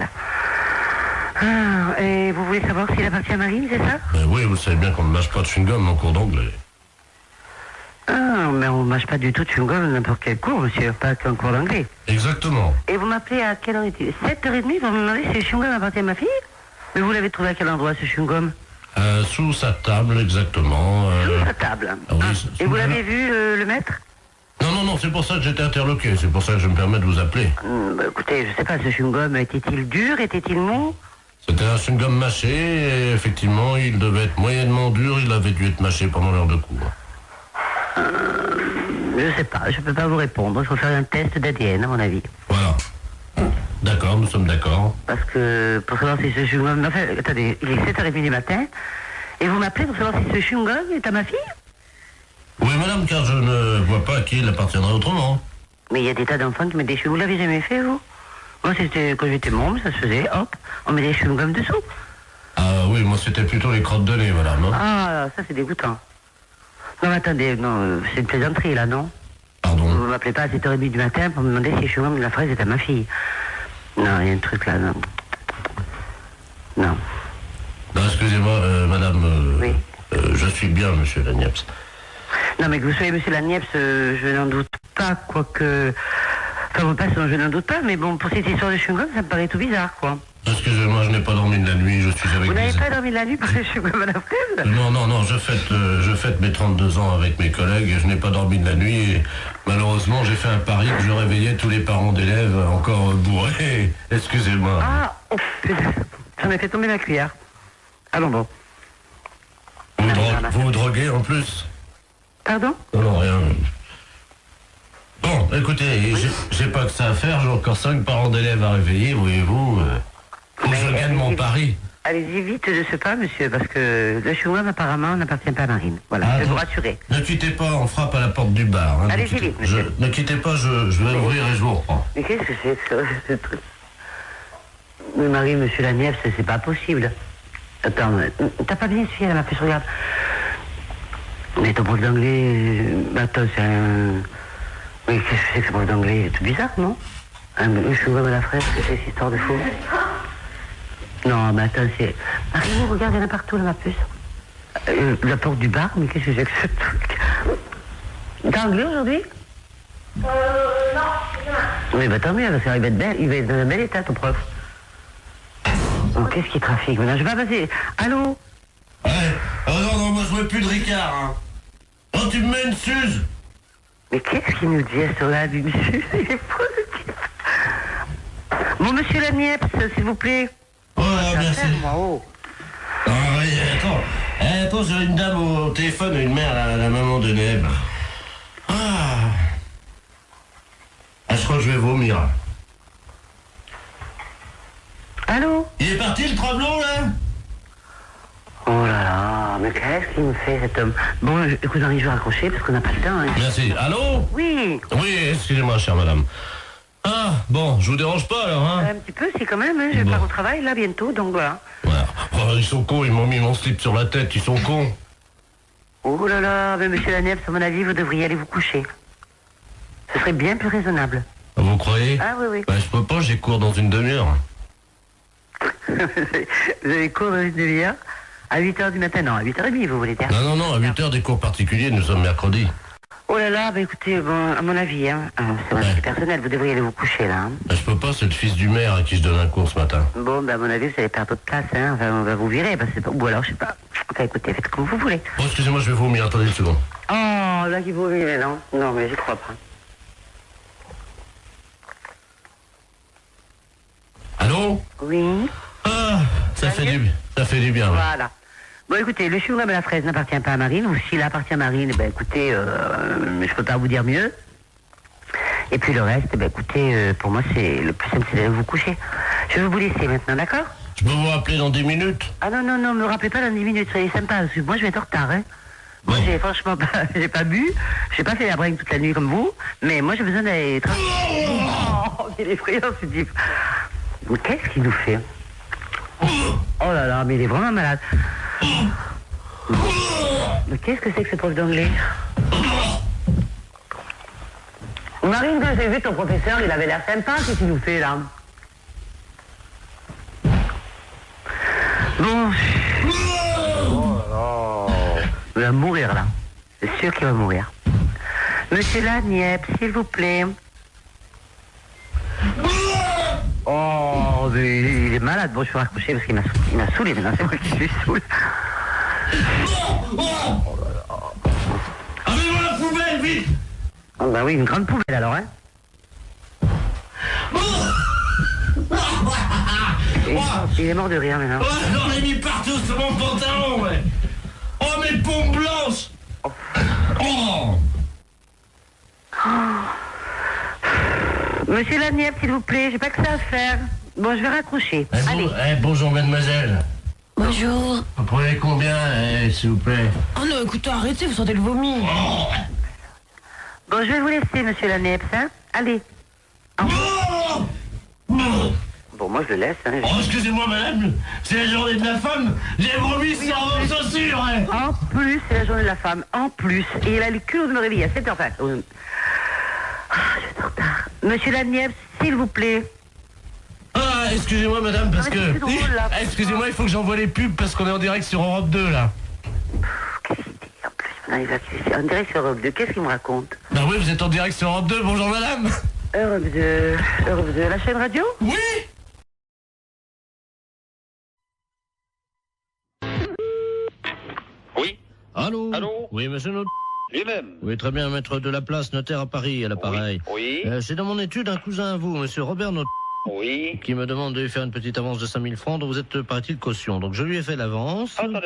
Ah, et vous voulez savoir s'il appartient à Marine, c'est ça? Oui, vous savez bien qu'on ne mâche pas de chewing-gum en cours d'anglais. Ah, mais on ne mâche pas du tout de chewing-gum n'importe quel cours, monsieur, pas qu'un cours d'anglais. Exactement. Et vous m'appelez à quelle heure est-il? 7h30, vous me demandez si le chewing-gum appartient à ma fille? Mais vous l'avez trouvé à quel endroit, ce chewing-gum? Sous sa table, exactement. Sous sa table. Ah oui, Et vous l'avez vu, le maître? Non, c'est pour ça que j'étais interloqué, c'est pour ça que je me permets de vous appeler. Bah, écoutez, je sais pas, ce chewing-gum, était-il dur, était-il mou? C'était un chewing-gum mâché, et effectivement, il devait être moyennement dur, il avait dû être mâché pendant l'heure de cours. Je sais pas, je peux pas vous répondre, il faut faire un test d'ADN, à mon avis. Voilà. D'accord, nous sommes d'accord. Parce que, pour savoir si ce chewing-gum... Enfin, attendez, il est 7h30 du matin, et vous m'appelez pour savoir si ce chewing-gum est à ma fille? Oui, madame, car je ne vois pas à qui il appartiendrait autrement. Mais il y a des tas d'enfants qui mettent des chewing-gums. Vous l'avez jamais fait, vous? Moi, c'était quand j'étais môme, ça se faisait, hop, on met des chewing-gums dessous. Ah oui, moi c'était plutôt les crottes de nez, madame. Hein. Ah, ça c'est dégoûtant. Non, mais attendez, non, c'est une plaisanterie, là, non? Pardon? Vous m'appelez pas à 7h30 du matin pour me demander si le chewing-gum de la fraise est à ma fille. Non, il y a un truc là, non. Non. Non, excusez-moi, madame, Oui. je suis bien, monsieur Lagniepce. Non, mais que vous soyez monsieur Lagniepce, je n'en doute pas, quoique... Enfin, mon passant, je n'en doute pas, mais bon, pour cette histoire de chewing-gum, ça me paraît tout bizarre, quoi. Excusez-moi, je n'ai pas dormi de la nuit, je suis avec Vous n'avez mes... pas dormi de la nuit pour le chewing-gum à la fraise? Non, je fête mes 32 ans avec mes collègues et je n'ai pas dormi de la nuit et malheureusement j'ai fait un pari que je réveillais tous les parents d'élèves encore bourrés. Excusez-moi. Ah, oh, putain, j'en ai fait tomber la cuillère. Allons bon. Vous vous droguez en plus? Pardon? Non, rien. Bon, écoutez, j'ai pas que ça à faire, j'ai encore 5 parents d'élèves à réveiller, voyez-vous. Faut que je gagne mon pari. Allez-y vite de ce pas, monsieur, parce que le chewing-gum apparemment n'appartient pas à Marine. Voilà, je vais vous rassurer. Ne quittez pas, on frappe à la porte du bar. Hein, allez-y vite, monsieur. Ne quittez pas, je vais ouvrir et je vous reprends. Mais qu'est-ce que c'est que ça, ce truc? Mais Marie, monsieur Lagniepce, c'est pas possible. Attends, t'as pas bien suivi à ma puce, regarde. Mais ton prof d'anglais, attends, c'est un... Mais qu'est-ce que c'est que ce prof d'anglais? C'est tout bizarre, non? Un chewing-gum à la fraise, que c'est cette histoire de fou? Non, mais attends, c'est... Marie, regarde, il y en a partout, là, ma puce. La porte du bar, mais qu'est-ce que c'est que ce truc? T'as anglais aujourd'hui? Non. Oui, bah tant mieux, parce qu'il va être belle, il va être dans un bel état, ton prof. Oh, qu'est-ce qui trafique maintenant? Je vais pas passer. Allô? Ouais. Oh non, moi je veux plus de Ricard, hein. Oh, tu me mets une suze. Mais qu'est-ce qu'il nous dit à ce là du monsieur? Il est fou, ce type. Bon, monsieur Lagniepce, s'il vous plaît. Oh, merci. Oh. Ah oui, attends, j'ai une dame au téléphone, une mère, la maman de Neb. Je crois que je vais vomir. Il est parti le travelot là? Oh là là, mais qu'est-ce qu'il me fait cet homme? Bon, écoute Henri, je vais raccrocher parce qu'on n'a pas le temps. Hein. Merci. Allô? Oui. Oui, excusez-moi, chère madame. Ah, bon, je vous dérange pas alors, hein? Un petit peu, si quand même, hein, je pars au travail là bientôt, donc voilà. Voilà. Oh, ils sont cons, ils m'ont mis mon slip sur la tête, ils sont cons. Oh là là, mais monsieur Lanièvre, à mon avis, vous devriez aller vous coucher. Ce serait bien plus raisonnable. Vous croyez? Ah oui, oui. Bah, je peux pas, j'ai cours dans une demi-heure. Vous avez cours dans une demi-heure? À 8h du matin, non, à 8h30, vous voulez dire? Non, à 8h des cours particuliers, nous sommes mercredi. Oh là là, bah écoutez, bon, à mon avis, hein, c'est mon avis personnel, vous devriez aller vous coucher là. Hein. Bah, je peux pas, c'est le fils du maire à qui je donne un cours ce matin. Bon, bah à mon avis, vous allez perdre votre place, hein, enfin, on va vous virer, parce que, ou alors, je sais pas. Enfin, écoutez, faites comme vous voulez. Oh, excusez-moi, je vais vomir, attendez une seconde. Oh, là, qui vomit, mais non. Non, mais j'y crois pas. Allô? Oui. Ah, ça fait du bien. Ouais. Voilà. Bon, écoutez, le chewing-gum à la fraise n'appartient pas à Marine, ou s'il appartient à Marine, ben écoutez, je peux pas vous dire mieux. Et puis le reste, ben écoutez, pour moi, c'est le plus simple, c'est d'aller vous coucher. Je vais vous laisser maintenant, d'accord? Je peux vous rappeler dans 10 minutes? Ah non, me rappelez pas dans 10 minutes, soyez sympa, parce que moi, je vais être en retard, hein. Moi, j'ai franchement pas, j'ai pas bu, j'ai pas fait la bringue toute la nuit comme vous, mais moi, j'ai besoin d'aller... Oh, il est effrayant, ce type. Mais qu'est-ce qu'il nous fait? Oh là là, mais il est vraiment malade. Mais qu'est-ce que c'est que ce prof d'anglais? Marine, quand j'ai vu ton professeur, il avait l'air sympa, qu'est-ce qu'il nous fait là? Bon. Oh là. Il va mourir là. C'est sûr qu'il va mourir. Monsieur Lanièvre, s'il vous plaît. Oh, mais il est malade. Bon, je vais raccrocher parce qu'il m'a saoulé maintenant. C'est moi qui suis saoulé. Oh là là. Avez-moi la poubelle, vite! Oh, bah oui, une grande poubelle alors, hein. Il est mort de rire maintenant. Oh, j'en ai mis partout sur mon pantalon, ouais. Oh, mes pompes blanches! Oh! Monsieur Lanièvre, s'il vous plaît, j'ai pas que ça à faire. Bon, je vais raccrocher. Allez. Bonjour, mademoiselle. Bonjour. Vous prenez combien, s'il vous plaît? Oh non, écoutez, arrêtez, vous sentez le vomi. Oh. Bon, je vais vous laisser, monsieur Lanièvre, hein. Allez. Oh. Bon, moi, je le laisse, hein. Oh, excusez-moi, madame, c'est la journée de la femme. J'ai vomi sur vos chaussures, hein. En plus, c'est la journée de la femme. En plus. Et il a le culot de me réveiller à 7h. Enfin, je vais être en retard. Monsieur Lanièvre, s'il vous plaît. Ah, excusez-moi, madame, parce mais que... c'est drôle, là. Excusez-moi, il faut que j'envoie les pubs parce qu'on est en direct sur Europe 2, là. Qu'est-ce qu'il dit en plus? On dirait sur Europe 2. Qu'est-ce qu'il me raconte? Bah oui, vous êtes en direct sur Europe 2. Bonjour, madame. Europe 2, la chaîne radio? Oui. Oui. Allô? Allô? Oui, monsieur Not. Lui-même. Oui, très bien, maître de la place, notaire à Paris, à l'appareil. Oui. C'est dans mon étude un cousin à vous, monsieur Robert Not, Oui. qui me demande de lui faire une petite avance de 5000 francs, dont vous êtes, paraît-il, caution. Donc je lui ai fait l'avance. Attendez.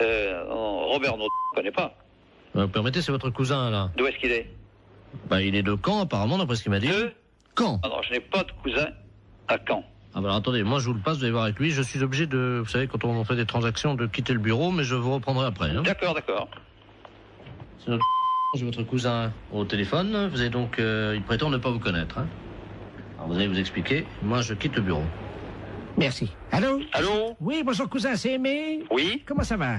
Robert Naud, je ne connais pas. Vous permettez, c'est votre cousin, là. D'où est-ce qu'il est? Bah, il est de Caen, apparemment, d'après ce qu'il m'a dit. De Caen. Ah non, je n'ai pas de cousin à Caen. Ah bah alors, attendez, moi je vous le passe, vous allez voir avec lui. Je suis obligé de, vous savez, quand on fait des transactions, de quitter le bureau, mais je vous reprendrai après. Hein. D'accord. C'est notre... J'ai votre cousin au téléphone. Vous avez donc, il prétend ne pas vous connaître. Hein. Alors vous allez vous expliquer. Moi, je quitte le bureau. Merci. Allô? Allô? Oui, bonjour cousin, c'est Aimé. Oui. Comment ça va?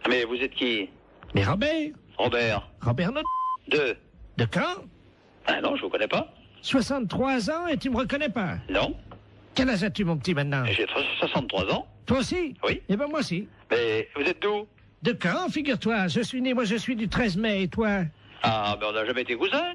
Mais vous êtes qui? Mais Robert. Robert Not. De Caen? Ah non, je vous connais pas. 63 ans et tu me reconnais pas? Non. Quel âge as-tu, mon petit, maintenant? J'ai 63 ans. Toi aussi? Oui. Eh ben moi aussi. Mais vous êtes d'où? De Caen, figure-toi. Je suis du 13 mai, et toi? Ah, ben on n'a jamais été cousins.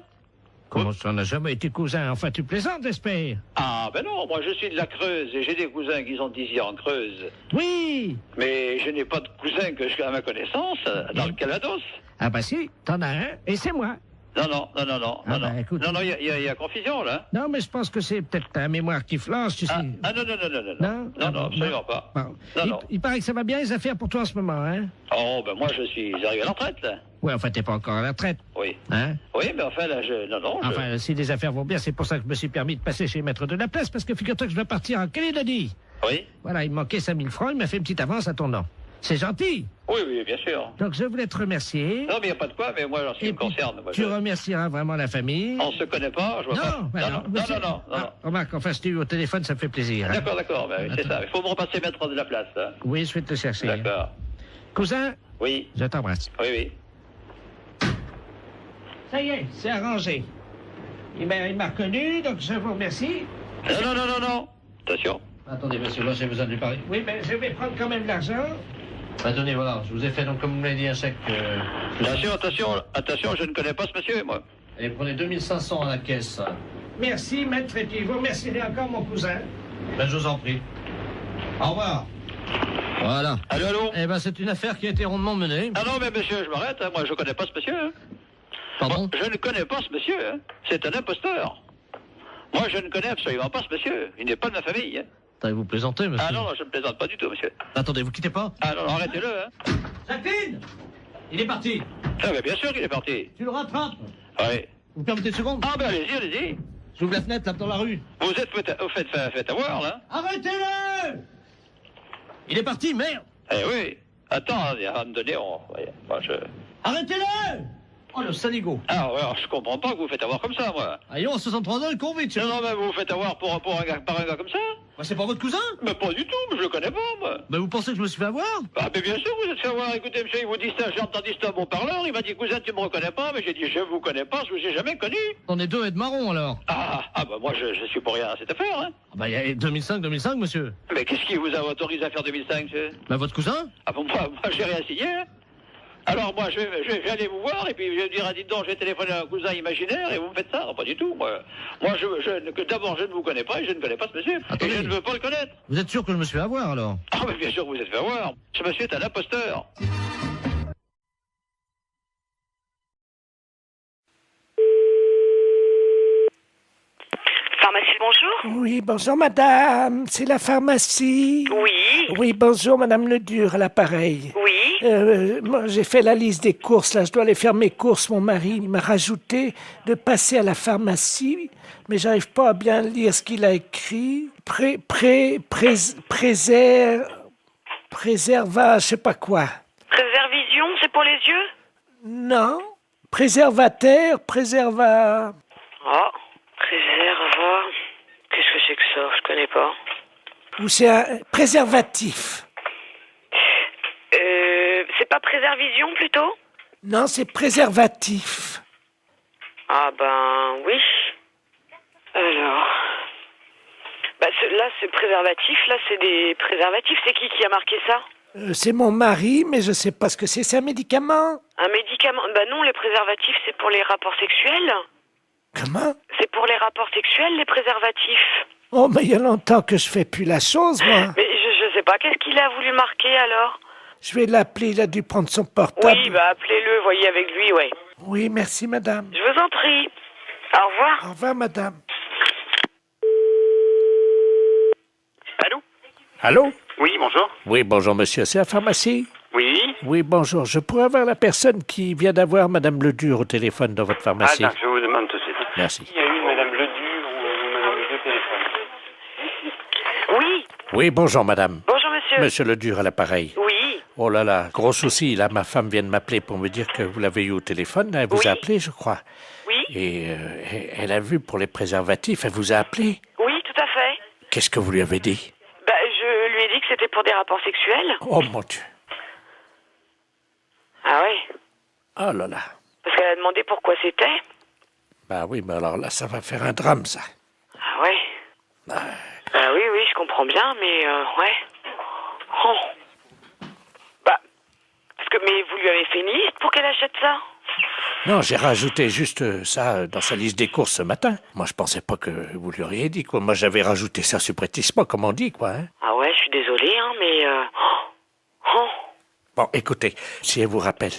Comment ça, on n'a jamais été cousin? Enfin, tu plaisantes, j'espère. Ah, ben non, moi je suis de la Creuse et j'ai des cousins qui sont ici en Creuse. Oui. Mais je n'ai pas de cousin que je, à ma connaissance dans le Calvados. Ah bah si, t'en as un, et c'est moi. Non, écoute. Non, il y a confusion, là. Non, mais je pense que c'est peut-être ta mémoire qui flanche, tu sais. Non, Non, absolument pas. Bon. Non. Il paraît que ça va bien les affaires pour toi en ce moment, hein? Oh, ben moi je suis arrivé à la retraite, là. Ouais, enfin, t'es pas encore à la retraite. Oui. Hein? Oui, mais enfin, là, non, Enfin, si les affaires vont bien, c'est pour ça que je me suis permis de passer chez Maître de la Place, parce que figure-toi que je dois partir en Calédonie. Oui. Voilà, il me manquait 5000 francs, il m'a fait une petite avance à ton nom. C'est gentil. Oui, bien sûr. Donc, je voulais te remercier. Non, mais il n'y a pas de quoi, mais moi, en ce qui me concerne... Moi, Tu remercieras vraiment la famille. On se connaît pas, je vois pas. Non. Remarque, enfin, je t'ai eu au téléphone, ça me fait plaisir. Hein. D'accord, c'est ça. Il faut me repasser Maître de la Place. Hein. Oui, je vais te le chercher. D'accord. Cousin? Oui. Je t'embrasse. Oui. Ça y est, c'est arrangé. Il m'a reconnu, donc je vous remercie. Non. Attention. Attendez, monsieur, là, j'ai besoin de lui parler. Oui, mais je vais prendre quand même l'argent. Attendez, voilà, je vous ai fait, donc, comme vous m'avez dit, un chèque... Attention, je ne connais pas ce monsieur, moi. Et prenez 2500 à la caisse. Merci, maître, et puis vous remercierez encore mon cousin. Ben, je vous en prie. Au revoir. Voilà. Allô? Eh ben, c'est une affaire qui a été rondement menée. Ah non, mais monsieur, je m'arrête, hein. Moi, je ne connais pas ce monsieur. Hein. Pardon? Moi, je ne connais pas ce monsieur, hein. C'est un imposteur. Moi, je ne connais absolument pas ce monsieur. Il n'est pas de ma famille, hein. Vous plaisantez, monsieur? Ah non, je ne plaisante pas du tout, monsieur. Attendez, vous quittez pas? Ah non, arrêtez-le, hein. Jacqueline! Il est parti. Ah, mais bien sûr qu'il est parti. Tu le rattrapes? Oui. Vous permettez une seconde? Ah, ben allez-y. J'ouvre la fenêtre, là, dans la rue. Vous êtes fait avoir, là. Arrêtez-le! Il est parti, merde! Eh oui. Attends, à un moment donné, Arrêtez-le! Oh, le saligo. Ah, ouais, alors, je comprends pas que vous faites avoir comme ça, moi. Allons, à 63 ans, il court vite. Non, mais vous vous faites avoir par un gars comme ça? Bah, c'est pas votre cousin? Mais pas du tout, mais je le connais pas, moi. Mais vous pensez que je me suis fait avoir? Ah, mais bien sûr, vous êtes fait avoir. Écoutez, monsieur, il vous dit ça, j'ai entendu ça à mon parleur. Il m'a dit, cousin, tu me reconnais pas? Mais j'ai dit, je vous connais pas, je vous ai jamais connu. On est deux et de marron, alors. Ah, bah, moi, je suis pour rien à cette affaire, hein. Ah, bah, il y a 2005, monsieur. Mais qu'est-ce qui vous a autorisé à faire 2005, monsieur? Bah, votre cousin? Ah, bon, moi, j'ai rien signé, hein. Alors moi, je vais aller vous voir et puis je vais dire, dites donc, j'ai téléphoné à un cousin imaginaire et vous me faites ça. Non, pas du tout, moi. Moi, d'abord, je ne vous connais pas et je ne connais pas ce monsieur. Attendez. Et je ne veux pas le connaître. Vous êtes sûr que je me suis fait avoir, alors? Ah, mais bien sûr que vous êtes fait avoir. Ce monsieur est un imposteur. Pharmacie, bonjour. Oui, bonjour madame, c'est la pharmacie. Oui. Oui, bonjour madame Ledur, à l'appareil. Oui. Moi, j'ai fait la liste des courses, là, je dois aller faire mes courses. Mon mari m'a rajouté de passer à la pharmacie, mais j'arrive pas à bien lire ce qu'il a écrit. Préserva, je sais pas quoi. Préservision, c'est pour les yeux? Non. Préservateur, préserva... Oh, préserva... Qu'est-ce que c'est que ça? Je connais pas. Ou c'est un préservatif. C'est pas préservision, plutôt? Non, c'est préservatif. Ah ben, oui. Alors... Bah, là, c'est préservatif, là, c'est des préservatifs. C'est qui a marqué ça? C'est mon mari, mais je sais pas ce que c'est. C'est un médicament? Un médicament? Bah non, les préservatifs, c'est pour les rapports sexuels. Comment? C'est pour les rapports sexuels, les préservatifs. Oh, mais il y a longtemps que je fais plus la chose, moi. Mais je sais pas, qu'est-ce qu'il a voulu marquer, alors? Je vais l'appeler, il a dû prendre son portable. Oui, bah appelez-le, voyez avec lui, ouais. Oui, merci, madame. Je vous en prie. Au revoir. Au revoir, madame. Allô? Allô? Oui, bonjour. Oui, bonjour, monsieur, c'est la pharmacie? Oui. Oui, bonjour. Je pourrais avoir la personne qui vient d'avoir madame Ledur au téléphone dans votre pharmacie? Ah, je vous demande tout de suite. Merci. Il y a eu madame Ledur ou madame Ledur au téléphone? Oui. Oui, bonjour, madame. Bonjour, monsieur. Monsieur Ledur à l'appareil. Oui. Oh là là, gros souci. Là, ma femme vient de m'appeler pour me dire que vous l'avez eu au téléphone. Elle vous a appelé, je crois. Oui. Et elle a vu pour les préservatifs. Elle vous a appelé? Oui, tout à fait. Qu'est-ce que vous lui avez dit? Bah, je lui ai dit que c'était pour des rapports sexuels. Oh, mon Dieu. Ah ouais? Oh là là. Parce qu'elle a demandé pourquoi c'était. Bah oui, mais alors là, ça va faire un drame, ça. Ah ouais? Bah oui, je comprends bien, mais ouais. Oh. Bah, mais vous lui avez fait une liste pour qu'elle achète ça? Non, j'ai rajouté juste ça dans sa liste des courses ce matin. Moi, je pensais pas que vous lui auriez dit, quoi. Moi, j'avais rajouté ça subrepticement, comme on dit, quoi. Hein. Ah ouais, je suis désolée, hein, mais... Oh. Bon, écoutez, si elle vous rappelle,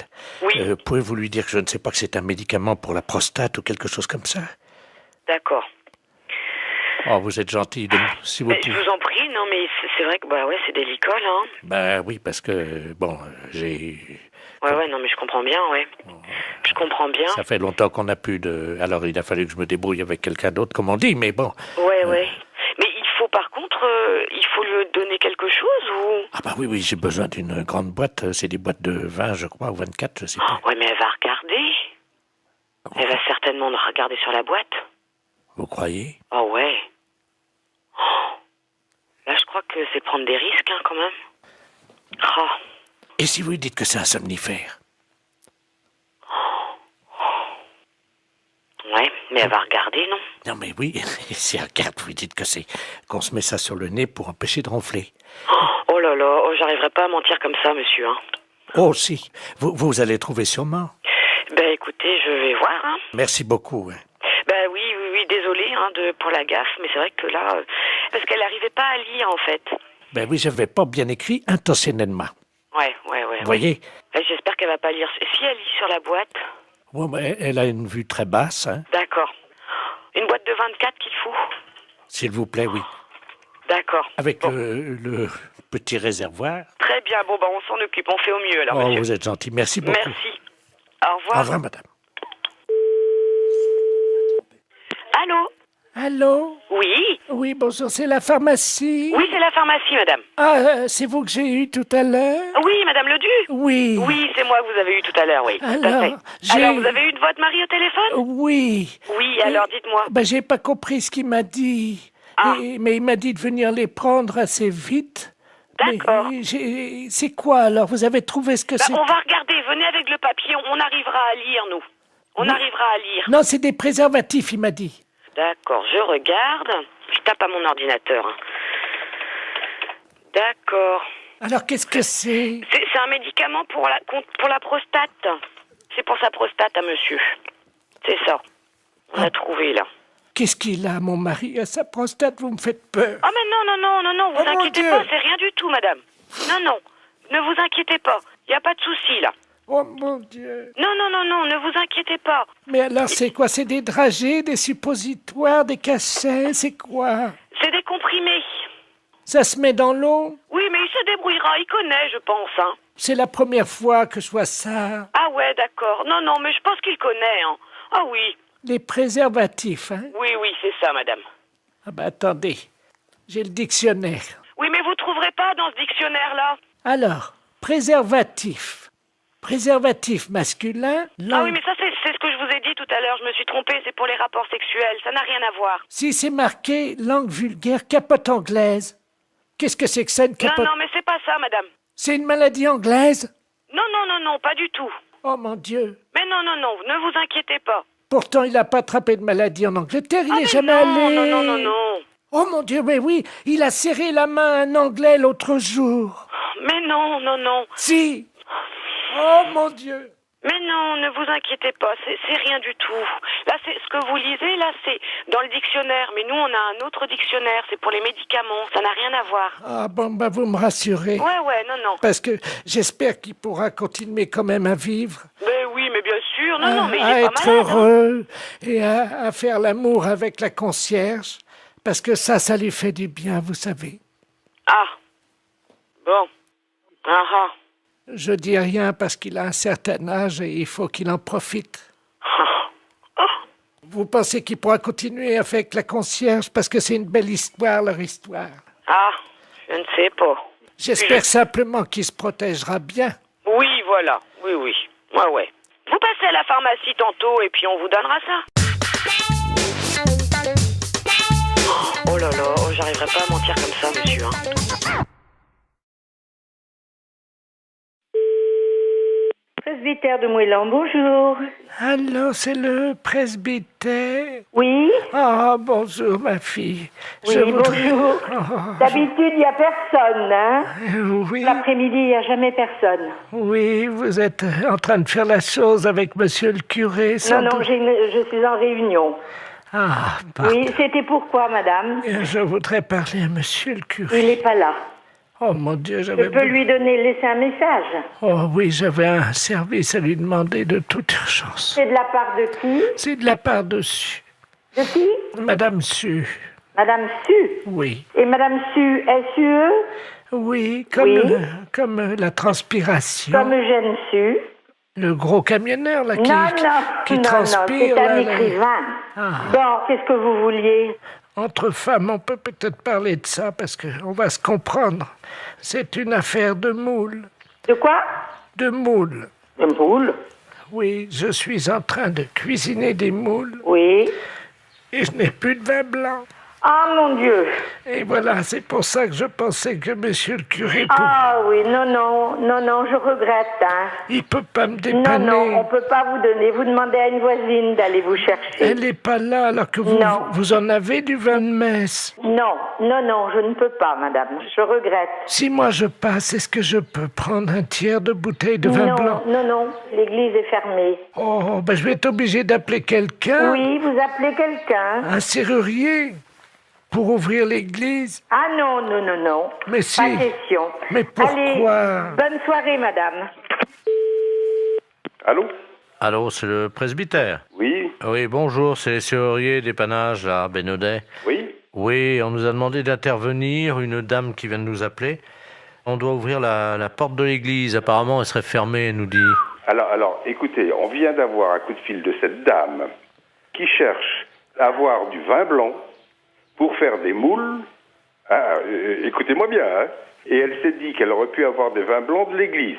pouvez-vous lui dire que je ne sais pas que c'est un médicament pour la prostate ou quelque chose comme ça? D'accord. Oh, vous êtes gentil, si vous pouvez. Je vous en prie, non, mais c'est vrai que, bah ouais, c'est délicat, hein. Ben oui, parce que, bon, j'ai Ouais, non, mais je comprends bien, ouais. Je comprends bien. Ça fait longtemps qu'on n'a plus de... Alors, il a fallu que je me débrouille avec quelqu'un d'autre, comme on dit, mais bon. Ouais. Mais il faut, par contre, il faut lui donner quelque chose ou... Ah bah oui, j'ai besoin d'une grande boîte. C'est des boîtes de 20, je crois, ou 24, je sais pas. Ouais, mais elle va regarder. Elle va certainement regarder sur la boîte. Vous croyez? Oh, ouais. Là, je crois que c'est prendre des risques, hein, quand même. Oh. Et si vous lui dites que c'est un somnifère? Ouais, mais elle va regarder, non? Non, mais oui, si elle regarde, vous lui dites que c'est qu'on se met ça sur le nez pour empêcher de ronfler. Oh là là, j'arriverai pas à mentir comme ça, monsieur, hein. Oh, si. Vous allez trouver sûrement. Ben, écoutez, je vais voir, hein. Merci beaucoup. Hein. Ben oui, désolé hein, pour la gaffe, mais c'est vrai que là... parce qu'elle n'arrivait pas à lire, en fait. Ben oui, je n'avais pas bien écrit intentionnellement. Ouais. Vous voyez? J'espère qu'elle va pas lire. Si elle lit sur la boîte... Ouais, mais elle a une vue très basse, hein. D'accord. Une boîte de 24 qu'il faut? S'il vous plaît, oui. D'accord. Avec le petit réservoir. Très bien, bon, on s'en occupe, on fait au mieux, alors, Oh, monsieur. vous êtes gentil, merci beaucoup. Merci. Au revoir. Au revoir, madame. Allô? Allô? Oui? Oui, bonjour, c'est la pharmacie? Oui, c'est la pharmacie, madame. Ah, c'est vous que j'ai eu tout à l'heure? Oui, madame Ledu? Oui. Oui, c'est moi que vous avez eu tout à l'heure, oui. Alors, alors, vous avez eu de votre mari au téléphone? Oui. Oui, alors dites-moi. Ben, j'ai pas compris ce qu'il m'a dit. Ah. Mais il m'a dit de venir les prendre assez vite. D'accord. C'est quoi alors? Vous avez trouvé ce que c'est? On va regarder, venez avec le papier, on arrivera à lire, nous. On arrivera à lire. Non, c'est des préservatifs, il m'a dit. D'accord, je regarde. Je tape à mon ordinateur. Hein. D'accord. Alors, qu'est-ce que c'est? C'est un médicament pour la prostate. C'est pour sa prostate à monsieur. C'est ça. On a trouvé, là. Qu'est-ce qu'il a, mon mari, à sa prostate? Vous me faites peur. Oh, mais non, vous inquiétez pas, c'est rien du tout, madame. Non, ne vous inquiétez pas. Il n'y a pas de souci, là. Oh, mon Dieu. Non, ne vous inquiétez pas. Mais alors, c'est quoi? C'est des dragées, des suppositoires, des cachets? C'est quoi? C'est des comprimés. Ça se met dans l'eau? Oui, mais il se débrouillera, il connaît, je pense, hein. C'est la première fois que je vois ça. Ah ouais, d'accord. Non, mais je pense qu'il connaît, hein. Ah oui. Les préservatifs, hein? Oui, c'est ça, madame. Ah ben, attendez. J'ai le dictionnaire. Oui, mais vous trouverez pas dans ce dictionnaire-là. Alors, préservatif. Préservatif masculin. Ah oui, mais ça, c'est ce que je vous ai dit tout à l'heure. Je me suis trompée, c'est pour les rapports sexuels. Ça n'a rien à voir. Si c'est marqué langue vulgaire, capote anglaise. Qu'est-ce que c'est que ça, une capote? Non, mais c'est pas ça, madame. C'est une maladie anglaise? Non, pas du tout. Oh mon Dieu. Mais non, ne vous inquiétez pas. Pourtant, il n'a pas attrapé de maladie en Angleterre, il n'est jamais allé. Non. Oh mon Dieu, mais oui, il a serré la main à un Anglais l'autre jour. Mais non. Si. Oh mon Dieu. Mais non, ne vous inquiétez pas, c'est rien du tout. Là, c'est ce que vous lisez, là, c'est dans le dictionnaire. Mais nous, on a un autre dictionnaire, c'est pour les médicaments. Ça n'a rien à voir. Ah bon, bah vous me rassurez. Ouais, non. Parce que j'espère qu'il pourra continuer quand même à vivre. Mais oui, mais bien sûr. Non, mais il à est pas être malade. heureux et à faire l'amour avec la concierge. Parce que ça lui fait du bien, vous savez. Ah. Bon. Ah. Je dis rien parce qu'il a un certain âge et il faut qu'il en profite. Vous pensez qu'il pourra continuer avec la concierge parce que c'est une belle histoire, leur histoire? Ah, je ne sais pas. J'espère simplement qu'il se protégera bien. Oui, voilà. Oui. Ouais. Vous passez à la pharmacie tantôt et puis on vous donnera ça. Oh là là, j'arriverai pas à mentir comme ça, monsieur. Hein. Presbytère de Moëlan, bonjour. Allô, c'est le presbytère? Oui. Ah, bonjour, ma fille. Oui, bonjour. D'habitude, il n'y a personne, hein? Oui. L'après-midi, il n'y a jamais personne. Oui, vous êtes en train de faire la chose avec monsieur le curé, sans Non, doute. je suis en réunion. Ah, pardon. Oui, c'était pourquoi, madame? Je voudrais parler à monsieur le curé. Il n'est pas là. Oh mon Dieu, Je peux lui laisser un message. Oh oui, j'avais un service à lui demander de toute urgence. C'est de la part de qui? C'est de la part de Su. De qui? Madame Su. Madame Su? Oui. Et Madame Su, S-U-E? Oui, comme la transpiration. Comme Eugène Su. Le gros camionneur, là, Non, qui non, transpire. c'est un là, écrivain. Ah. Bon, qu'est-ce que vous vouliez? Entre femmes, on peut peut-être parler de ça, parce qu'on va se comprendre. C'est une affaire de moule. De quoi? De moules. De moules? Oui, je suis en train de cuisiner des moules. Oui. Et je n'ai plus de vin blanc. Ah, mon Dieu. Et voilà, c'est pour ça que je pensais que monsieur le curé... Ah oui, non, je regrette. Hein. Il peut pas me dépanner. Non, on peut pas vous donner. Vous demandez à une voisine d'aller vous chercher. Elle n'est pas là alors que vous en avez du vin de messe. Non, je ne peux pas, madame. Je regrette. Si moi je passe, est-ce que je peux prendre un tiers de bouteille de vin blanc? Non, l'église est fermée. Oh, ben je vais être obligé d'appeler quelqu'un. Oui, vous appelez quelqu'un. Un serrurier pour ouvrir l'église. Ah non. Mais si. Pas question. Mais pourquoi? Allez, bonne soirée, madame. Allô? Allô, c'est le presbytère? Oui. Oui, bonjour, c'est les serruriers dépannage à Bénodet. Oui. Oui, on nous a demandé d'intervenir, une dame qui vient de nous appeler. On doit ouvrir la porte de l'église, apparemment elle serait fermée, elle nous dit. Alors, écoutez, on vient d'avoir un coup de fil de cette dame qui cherche à avoir du vin blanc pour faire des moules. Écoutez-moi bien, hein. Et elle s'est dit qu'elle aurait pu avoir des vins blancs de l'église,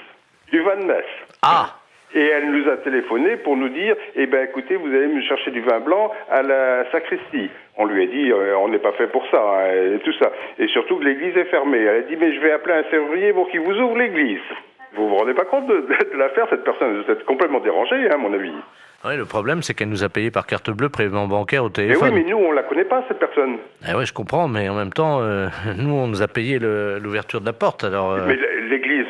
du vin de messe. Ah! Et elle nous a téléphoné pour nous dire, écoutez, vous allez me chercher du vin blanc à la sacristie. On lui a dit, on n'est pas fait pour ça, hein, et tout ça. Et surtout que l'église est fermée. Elle a dit, mais je vais appeler un serrurier pour qu'il vous ouvre l'église. Vous vous rendez pas compte de l'affaire? Cette personne vous êtes complètement dérangée, hein, à mon avis. Oui, le problème, c'est qu'elle nous a payé par carte bleue prélèvement bancaire au téléphone. Mais oui, mais nous, on la connaît pas, cette personne. Eh oui, je comprends, mais en même temps, nous, on nous a payé l'ouverture de la porte, alors... Mais l'église,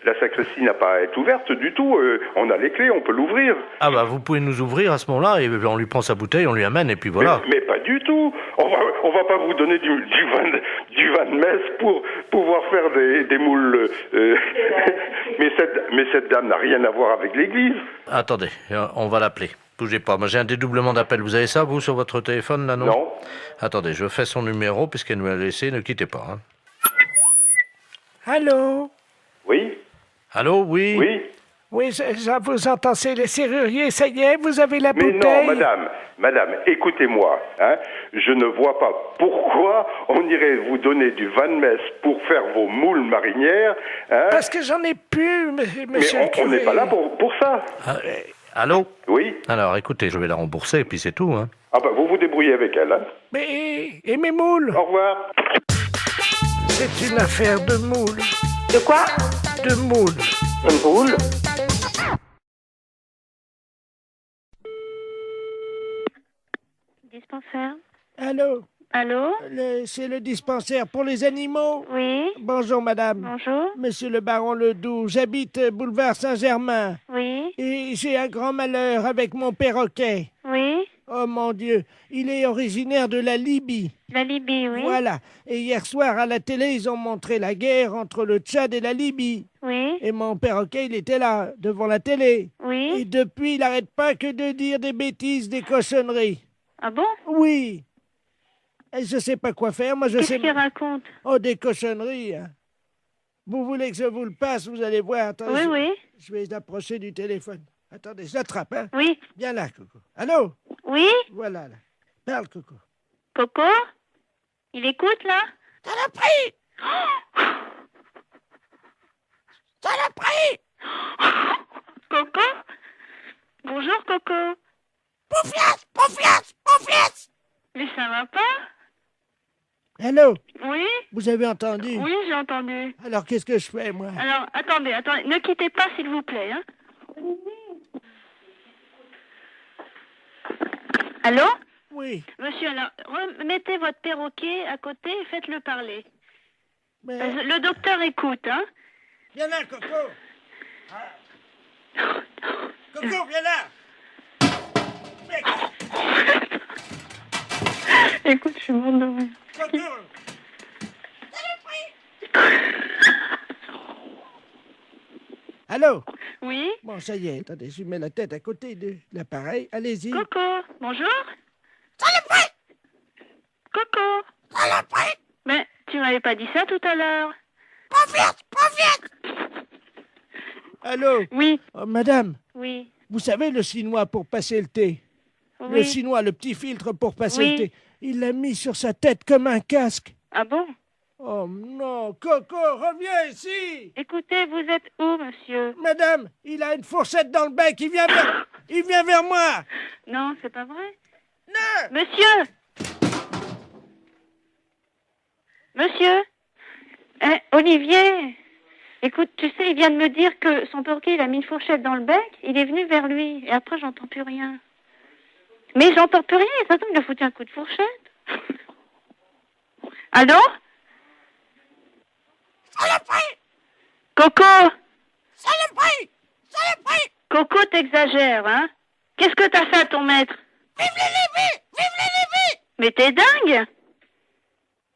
la sacristie n'a pas à être ouverte du tout. On a les clés, on peut l'ouvrir. Ah bah, vous pouvez nous ouvrir à ce moment-là, et on lui prend sa bouteille, on lui amène, et puis voilà. Mais pas du tout. On va pas vous donner du vin de messe pour pouvoir faire des moules. Mais cette dame n'a rien à voir avec l'église. Attendez, on va l'appeler. Bougez pas, moi j'ai un dédoublement d'appel. Vous avez ça, vous, sur votre téléphone, là, non? Non. Attendez, je fais son numéro, puisqu'elle nous l'a laissé, ne quittez pas. Hein. Allô? Oui? Allô, oui? Oui? Oui, je vous entends, c'est les serruriers, ça y est, vous avez la bouteille? Mais non, madame, écoutez-moi, hein, je ne vois pas pourquoi on irait vous donner du vin de messe pour faire vos moules marinières, hein. Parce que j'en ai plus, monsieur le curé. On n'est pas là pour ça. Allô? Oui? Alors, écoutez, je vais la rembourser, et puis c'est tout, hein. Ah bah, vous vous débrouillez avec elle, hein. Mais, et mes moules? Au revoir. C'est une affaire de moules. De quoi? De moules. De moules? Dispensaire. Allô? Allô? C'est le dispensaire pour les animaux? Oui. Bonjour, madame. Bonjour. Monsieur le baron Ledoux, j'habite boulevard Saint-Germain. Oui. Et j'ai un grand malheur avec mon perroquet. Oui. Oh mon Dieu, il est originaire de la Libye. La Libye, oui. Voilà. Et hier soir, à la télé, ils ont montré la guerre entre le Tchad et la Libye. Oui. Et mon perroquet, il était là, devant la télé. Oui. Et depuis, il n'arrête pas que de dire des bêtises, des cochonneries. Ah bon? Oui. Et je sais pas quoi faire, moi je sais... Qu'est-ce qu'il raconte? Oh, des cochonneries, hein. Vous voulez que je vous le passe, vous allez voir. Attendez, Oui. Je vais l'approcher du téléphone. Attendez, je l'attrape, hein. Oui. Viens là, Coco. Allô? Oui. Voilà, là. Parle, Coco. Coco? Il écoute, là? Saloperie! Saloperie! Coco? Bonjour, Coco. Poufias! Mais ça va pas? Allô? Oui? Vous avez entendu? Oui, j'ai entendu. Alors, qu'est-ce que je fais, moi? Alors, attendez, ne quittez pas, s'il vous plaît, hein. Allô? Oui. Monsieur, alors, remettez votre perroquet à côté et faites-le parler. Mais... Le docteur écoute, hein? Viens là, Coco! Coco, viens là! Écoute, je suis morte de rire. Coco! Allô? Oui? Bon, ça y est, attendez, je mets la tête à côté de l'appareil. Allez-y. Coco, bonjour? Saloperie! Coco! Saloperie! Mais tu m'avais pas dit ça tout à l'heure. Pas vite! Allô? Oui. Oh, madame, Oui. vous savez le chinois pour passer le thé? Oui. Le chinois, le petit filtre pour passer Oui. le thé. Il l'a mis sur sa tête comme un casque. Ah bon? Oh non, Coco, reviens ici! Écoutez, vous êtes où, monsieur? Madame, il a une fourchette dans le bec, il vient vers moi! Non, c'est pas vrai. Non! Monsieur! Monsieur? Olivier? Écoute, tu sais, il vient de me dire que son perroquet, il a mis une fourchette dans le bec, il est venu vers lui, et après, j'entends plus rien. Mais j'entends plus rien, et pourtant, il a foutu un coup de fourchette. Allô? Saloperie! Coco! Saloperie! Saloperie! Coco, t'exagères, hein? Qu'est-ce que t'as fait à ton maître? Vive la Libye! Vive la Libye! Mais t'es dingue!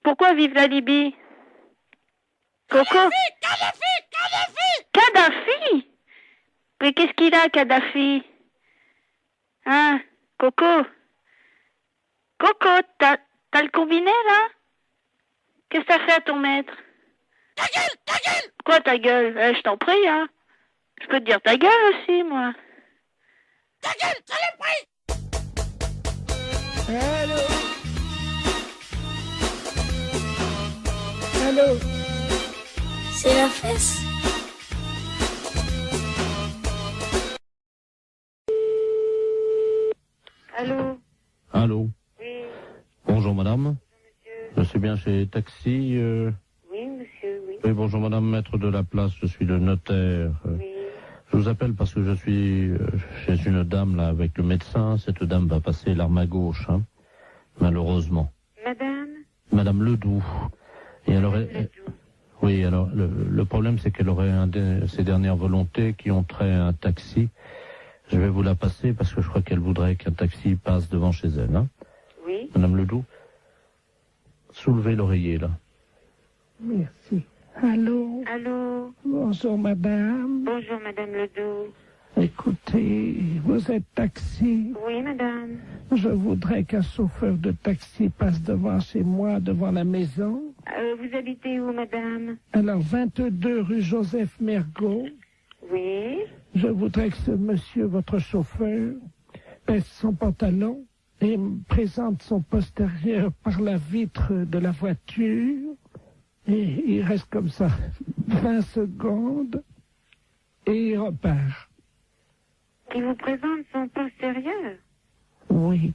Pourquoi vive la Libye? Coco? Kadhafi! Kadhafi? Mais qu'est-ce qu'il a, Kadhafi? Hein? Coco? Coco, t'as le combiné, là? Qu'est-ce que t'as fait à ton maître? Ta gueule! Ta gueule! Quoi, ta gueule? Je t'en prie, hein? Je peux te dire ta gueule aussi, moi. Ta gueule! Saloperie! Allô? Allô? C'est la fesse. Allô? Allô. Oui. Bonjour madame. Je suis bien chez Taxi. Oui, monsieur, oui. Oui, bonjour madame, maître de la place, je suis le notaire. Je vous appelle parce que je suis chez une dame là avec le médecin. Cette dame va passer l'arme à gauche, hein, malheureusement. Madame? Madame Ledoux. Et elle aurait... Oui, alors le problème c'est qu'elle aurait ses dernières volontés qui ont trait à un taxi. Je vais vous la passer parce que je crois qu'elle voudrait qu'un taxi passe devant chez elle. Hein. Oui. Madame Ledoux, soulevez l'oreiller là. Merci. Allô? Allô? Bonjour, madame. Bonjour, madame Ledoux. Écoutez, vous êtes taxi? Oui, madame. Je voudrais qu'un chauffeur de taxi passe devant chez moi, devant la maison. Vous habitez où, madame? Alors, 22 rue Joseph Mergault. Oui. Je voudrais que ce monsieur, votre chauffeur, baisse son pantalon et me présente son postérieur par la vitre de la voiture. Et il reste comme ça 20 secondes et il repart. Qui vous présente son postérieur? Oui,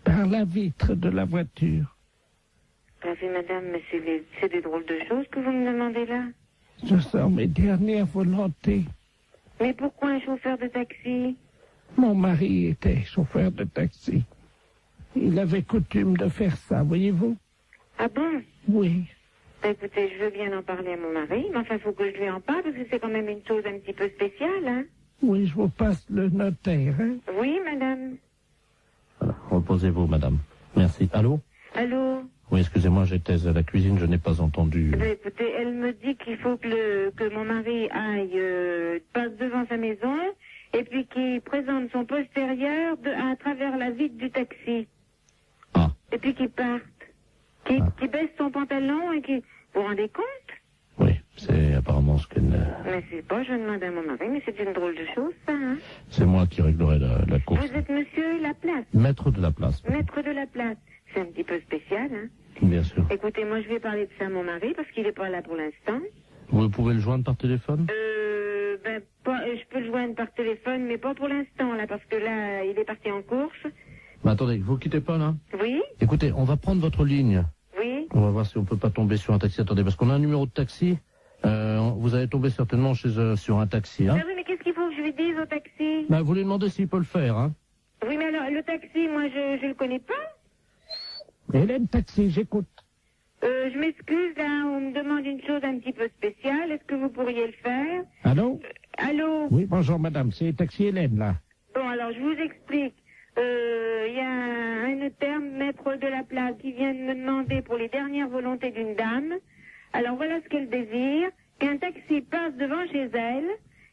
par la vitre de la voiture. Oui, madame, mais c'est des drôles de choses que vous me demandez là. Je sors mes dernières volontés. Mais pourquoi un chauffeur de taxi? Mon mari était chauffeur de taxi. Il avait coutume de faire ça, voyez-vous? Ah bon? Oui. Bah, écoutez, je veux bien en parler à mon mari, mais enfin, il faut que je lui en parle, parce que c'est quand même une chose un petit peu spéciale, hein? Oui, je vous passe le notaire, hein? Oui, madame. Voilà, reposez-vous madame. Merci. Allô? Allô? Oui, excusez-moi, j'étais à la cuisine, je n'ai pas entendu. Bah, écoutez, elle me dit qu'il faut que mon mari aille, passe devant sa maison, et puis qu'il présente son postérieur à travers la vitre du taxi. Ah. Et puis qu'il parte. Qu'il baisse son pantalon et qu'il... Vous vous rendez compte? Oui, c'est apparemment ce qu'elle... Mais c'est pas, je demande à mon mari, mais c'est une drôle de chose, ça, hein? C'est moi qui réglerai la course. Vous êtes monsieur Laplace? Maître de la place. Maître de la place. C'est un petit peu spécial, hein? Bien sûr. Écoutez, moi, je vais parler de ça à mon mari, parce qu'il est pas là pour l'instant. Vous pouvez le joindre par téléphone? Je peux le joindre par téléphone, mais pas pour l'instant, là, parce que là, il est parti en course. Mais attendez, vous quittez pas, là? Oui? Écoutez, on va prendre votre ligne. Oui? On va voir si on peut pas tomber sur un taxi. Attendez, parce qu'on a un numéro de taxi. Vous allez tomber certainement sur un taxi, hein? Ah oui, mais qu'est-ce qu'il faut que je lui dise au taxi? Bah, vous lui demandez s'il peut le faire, hein? Oui, mais alors, le taxi, moi, je le connais pas. Hélène Taxi, j'écoute. Je m'excuse, là, on me demande une chose un petit peu spéciale. Est-ce que vous pourriez le faire? Allô? Allô? Oui, bonjour madame, c'est Taxi Hélène, là. Bon, alors, je vous explique. Il y a un notaire, maître de la place, qui vient de me demander pour les dernières volontés d'une dame. Alors, voilà ce qu'elle désire. Qu'un taxi passe devant chez elle,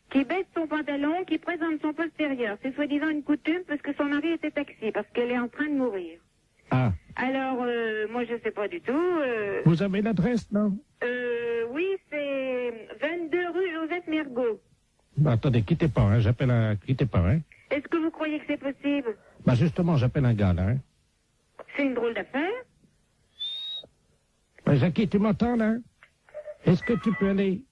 qui baisse son pantalon, qui présente son postérieur. C'est soi-disant une coutume parce que son mari était taxi, parce qu'elle est en train de mourir. Ah. Alors, moi, je sais pas du tout. Vous avez l'adresse, non? Oui, c'est 22 rue Joseph Mergault. Attendez, quittez pas, hein, j'appelle un... Quittez pas, hein. Est-ce que vous croyez que c'est possible? Bah justement, j'appelle un gars, là, hein. C'est une drôle d'affaire. Jackie, tu m'entends, là? Est-ce que tu peux aller...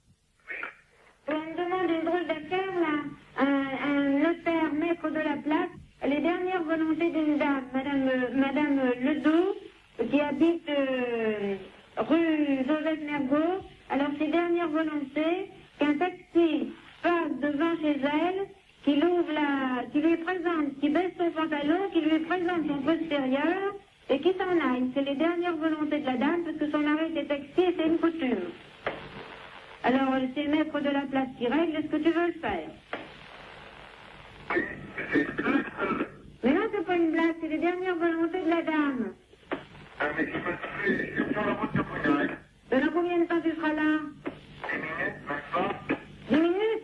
On me demande une drôle d'affaire, là. Un notaire, maître de la place, les dernières volontés d'une dame, Madame Ledoux, qui habite rue Joseph Mergault. Alors, ses dernières volontés, qu'un taxi passe devant chez elle, qui lui présente, qui baisse son pantalon, qui lui présente son postérieur, et qui s'en aille. C'est les dernières volontés de la dame, parce que son arrêt était taxi et c'est une coutume. Alors, c'est le maître de la place qui règle, est-ce que tu veux le faire? Mais non, c'est pas une blague, c'est les dernières volontés de la dame. Mais dans combien de temps tu seras là? 10 minutes?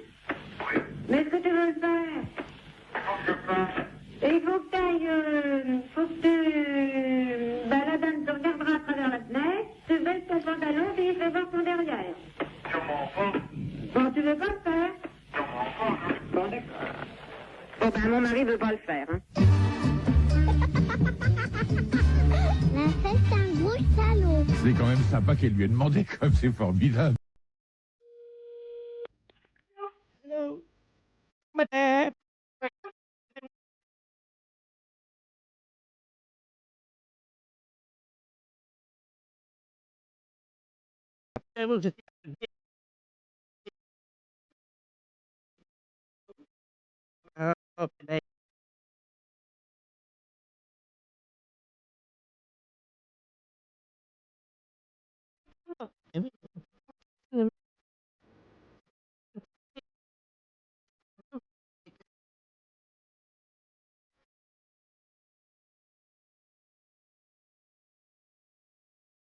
Mais est-ce que tu veux le faire? Et il faut que tu ailles, la dame te regardera à travers la fenêtre, tu baisses ton pantalon et il fait voir ton derrière. Bon, tu veux pas le faire? Bon, d'accord. Bon, ben, mon mari veut pas le faire, hein. La fête, c'est un gros salaud. C'est quand même sympa qu'elle lui ait demandé, comme c'est formidable. Allô? Madame? Vous êtes... Oh, putain.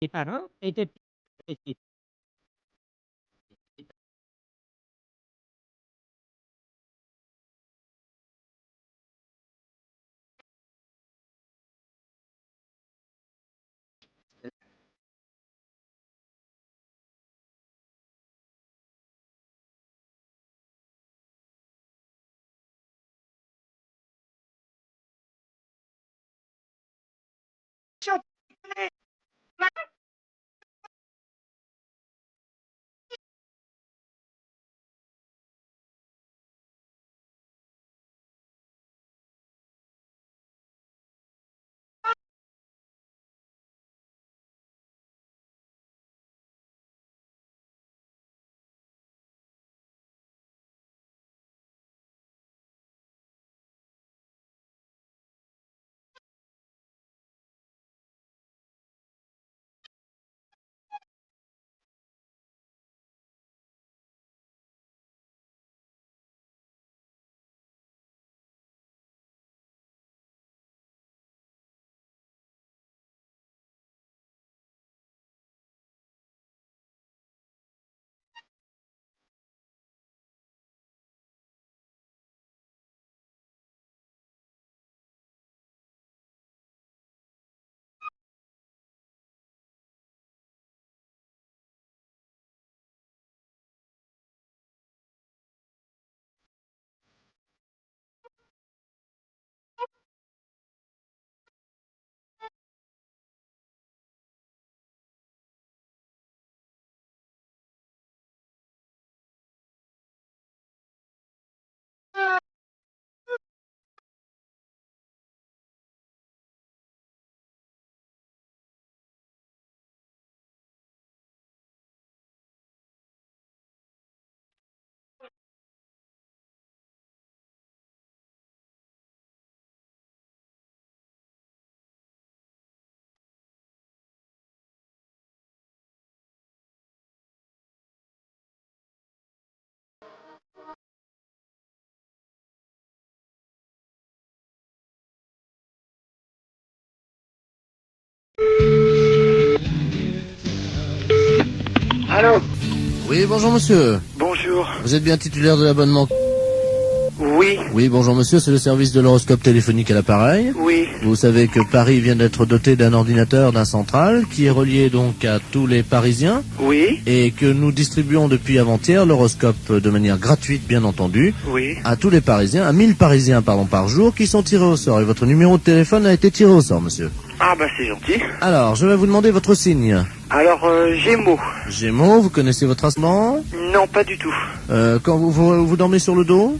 Les parents étaient petits. Allô? Oui, bonjour monsieur. Bonjour. Vous êtes bien titulaire de l'abonnement Oui. Oui, bonjour monsieur, c'est le service de l'horoscope téléphonique à l'appareil. Oui. Vous savez que Paris vient d'être doté d'un ordinateur, d'un central, qui est relié donc à tous les Parisiens. Oui. Et que nous distribuons depuis avant-hier l'horoscope de manière gratuite, bien entendu. Oui. À tous les Parisiens, à 1000 Parisiens, par jour, qui sont tirés au sort. Et votre numéro de téléphone a été tiré au sort, monsieur. Ah bah c'est gentil. Alors, je vais vous demander votre signe. Alors, Gémeaux. Gémeaux, vous connaissez votre ascendant? Non, pas du tout. Quand vous dormez sur le dos?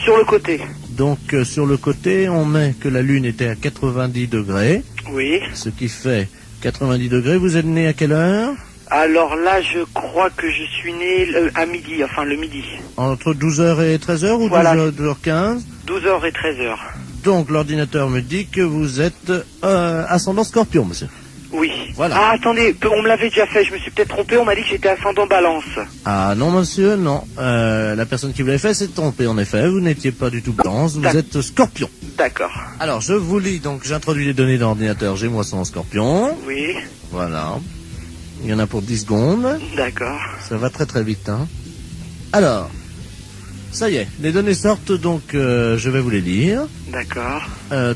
Sur le côté. Donc, sur le côté, on met que la Lune était à 90 degrés. Oui. Ce qui fait 90 degrés. Vous êtes né à quelle heure? Alors là, je crois que je suis né à midi, enfin le midi. Entre 12h et 13h ou voilà. 12h15? 12h et 13h. Donc, l'ordinateur me dit que vous êtes ascendant Scorpion, monsieur. Oui. Voilà. Ah, attendez, on me l'avait déjà fait, je me suis peut-être trompé, on m'a dit que j'étais ascendant Balance. Ah non, monsieur, non. La personne qui vous l'avait fait s'est trompée, en effet. Vous n'étiez pas du tout Balance, vous êtes Scorpion. D'accord. Alors, je vous lis, donc j'introduis les données de l'ordinateur Gémeaux ascendant Scorpion. Oui. Voilà. Il y en a pour 10 secondes. D'accord. Ça va très très vite, hein. Alors, ça y est, les données sortent, donc je vais vous les lire. D'accord.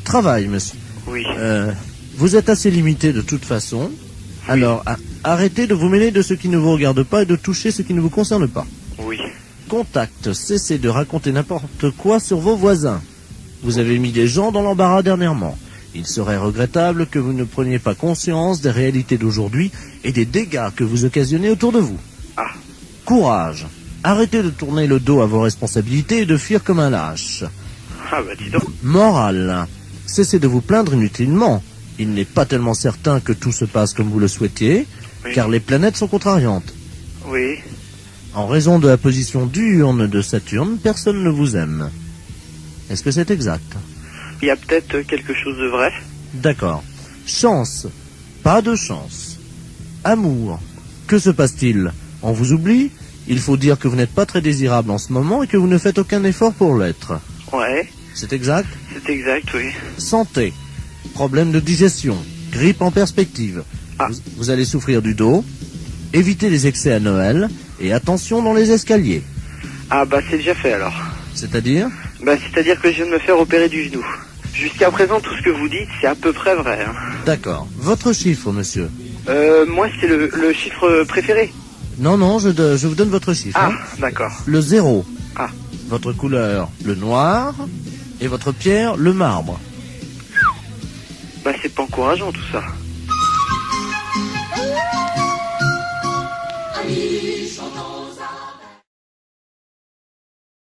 Travail, monsieur. Oui. Vous êtes assez limité de toute façon. Oui. Alors, arrêtez de vous mêler de ce qui ne vous regarde pas et de toucher ce qui ne vous concerne pas. Oui. Contact, cessez de raconter n'importe quoi sur vos voisins. Vous avez mis des gens dans l'embarras dernièrement. Il serait regrettable que vous ne preniez pas conscience des réalités d'aujourd'hui et des dégâts que vous occasionnez autour de vous. Ah. Courage. Arrêtez de tourner le dos à vos responsabilités et de fuir comme un lâche. Ah bah dis donc. Morale. Cessez de vous plaindre inutilement. Il n'est pas tellement certain que tout se passe comme vous le souhaitiez, oui. Car les planètes sont contrariantes. Oui. En raison de la position diurne de Saturne, personne ne vous aime. Est-ce que c'est exact? Il y a peut-être quelque chose de vrai. D'accord. Chance. Pas de chance. Amour. Que se passe-t-il? On vous oublie? Il faut dire que vous n'êtes pas très désirable en ce moment et que vous ne faites aucun effort pour l'être. Ouais. C'est exact? C'est exact, oui. Santé. Problème de digestion. Grippe en perspective. Ah. Vous allez souffrir du dos. Évitez les excès à Noël. Et attention dans les escaliers. Ah bah c'est déjà fait alors. C'est-à-dire? Bah c'est-à-dire que je viens de me faire opérer du genou. Jusqu'à présent, tout ce que vous dites, c'est à peu près vrai. Hein. D'accord. Votre chiffre, monsieur? Moi, c'est le chiffre préféré. Non, je vous donne votre chiffre. Ah, hein. d'accord. Le 0. Ah. Votre couleur, le noir. Et votre pierre, le marbre. Bah, c'est pas encourageant, tout ça.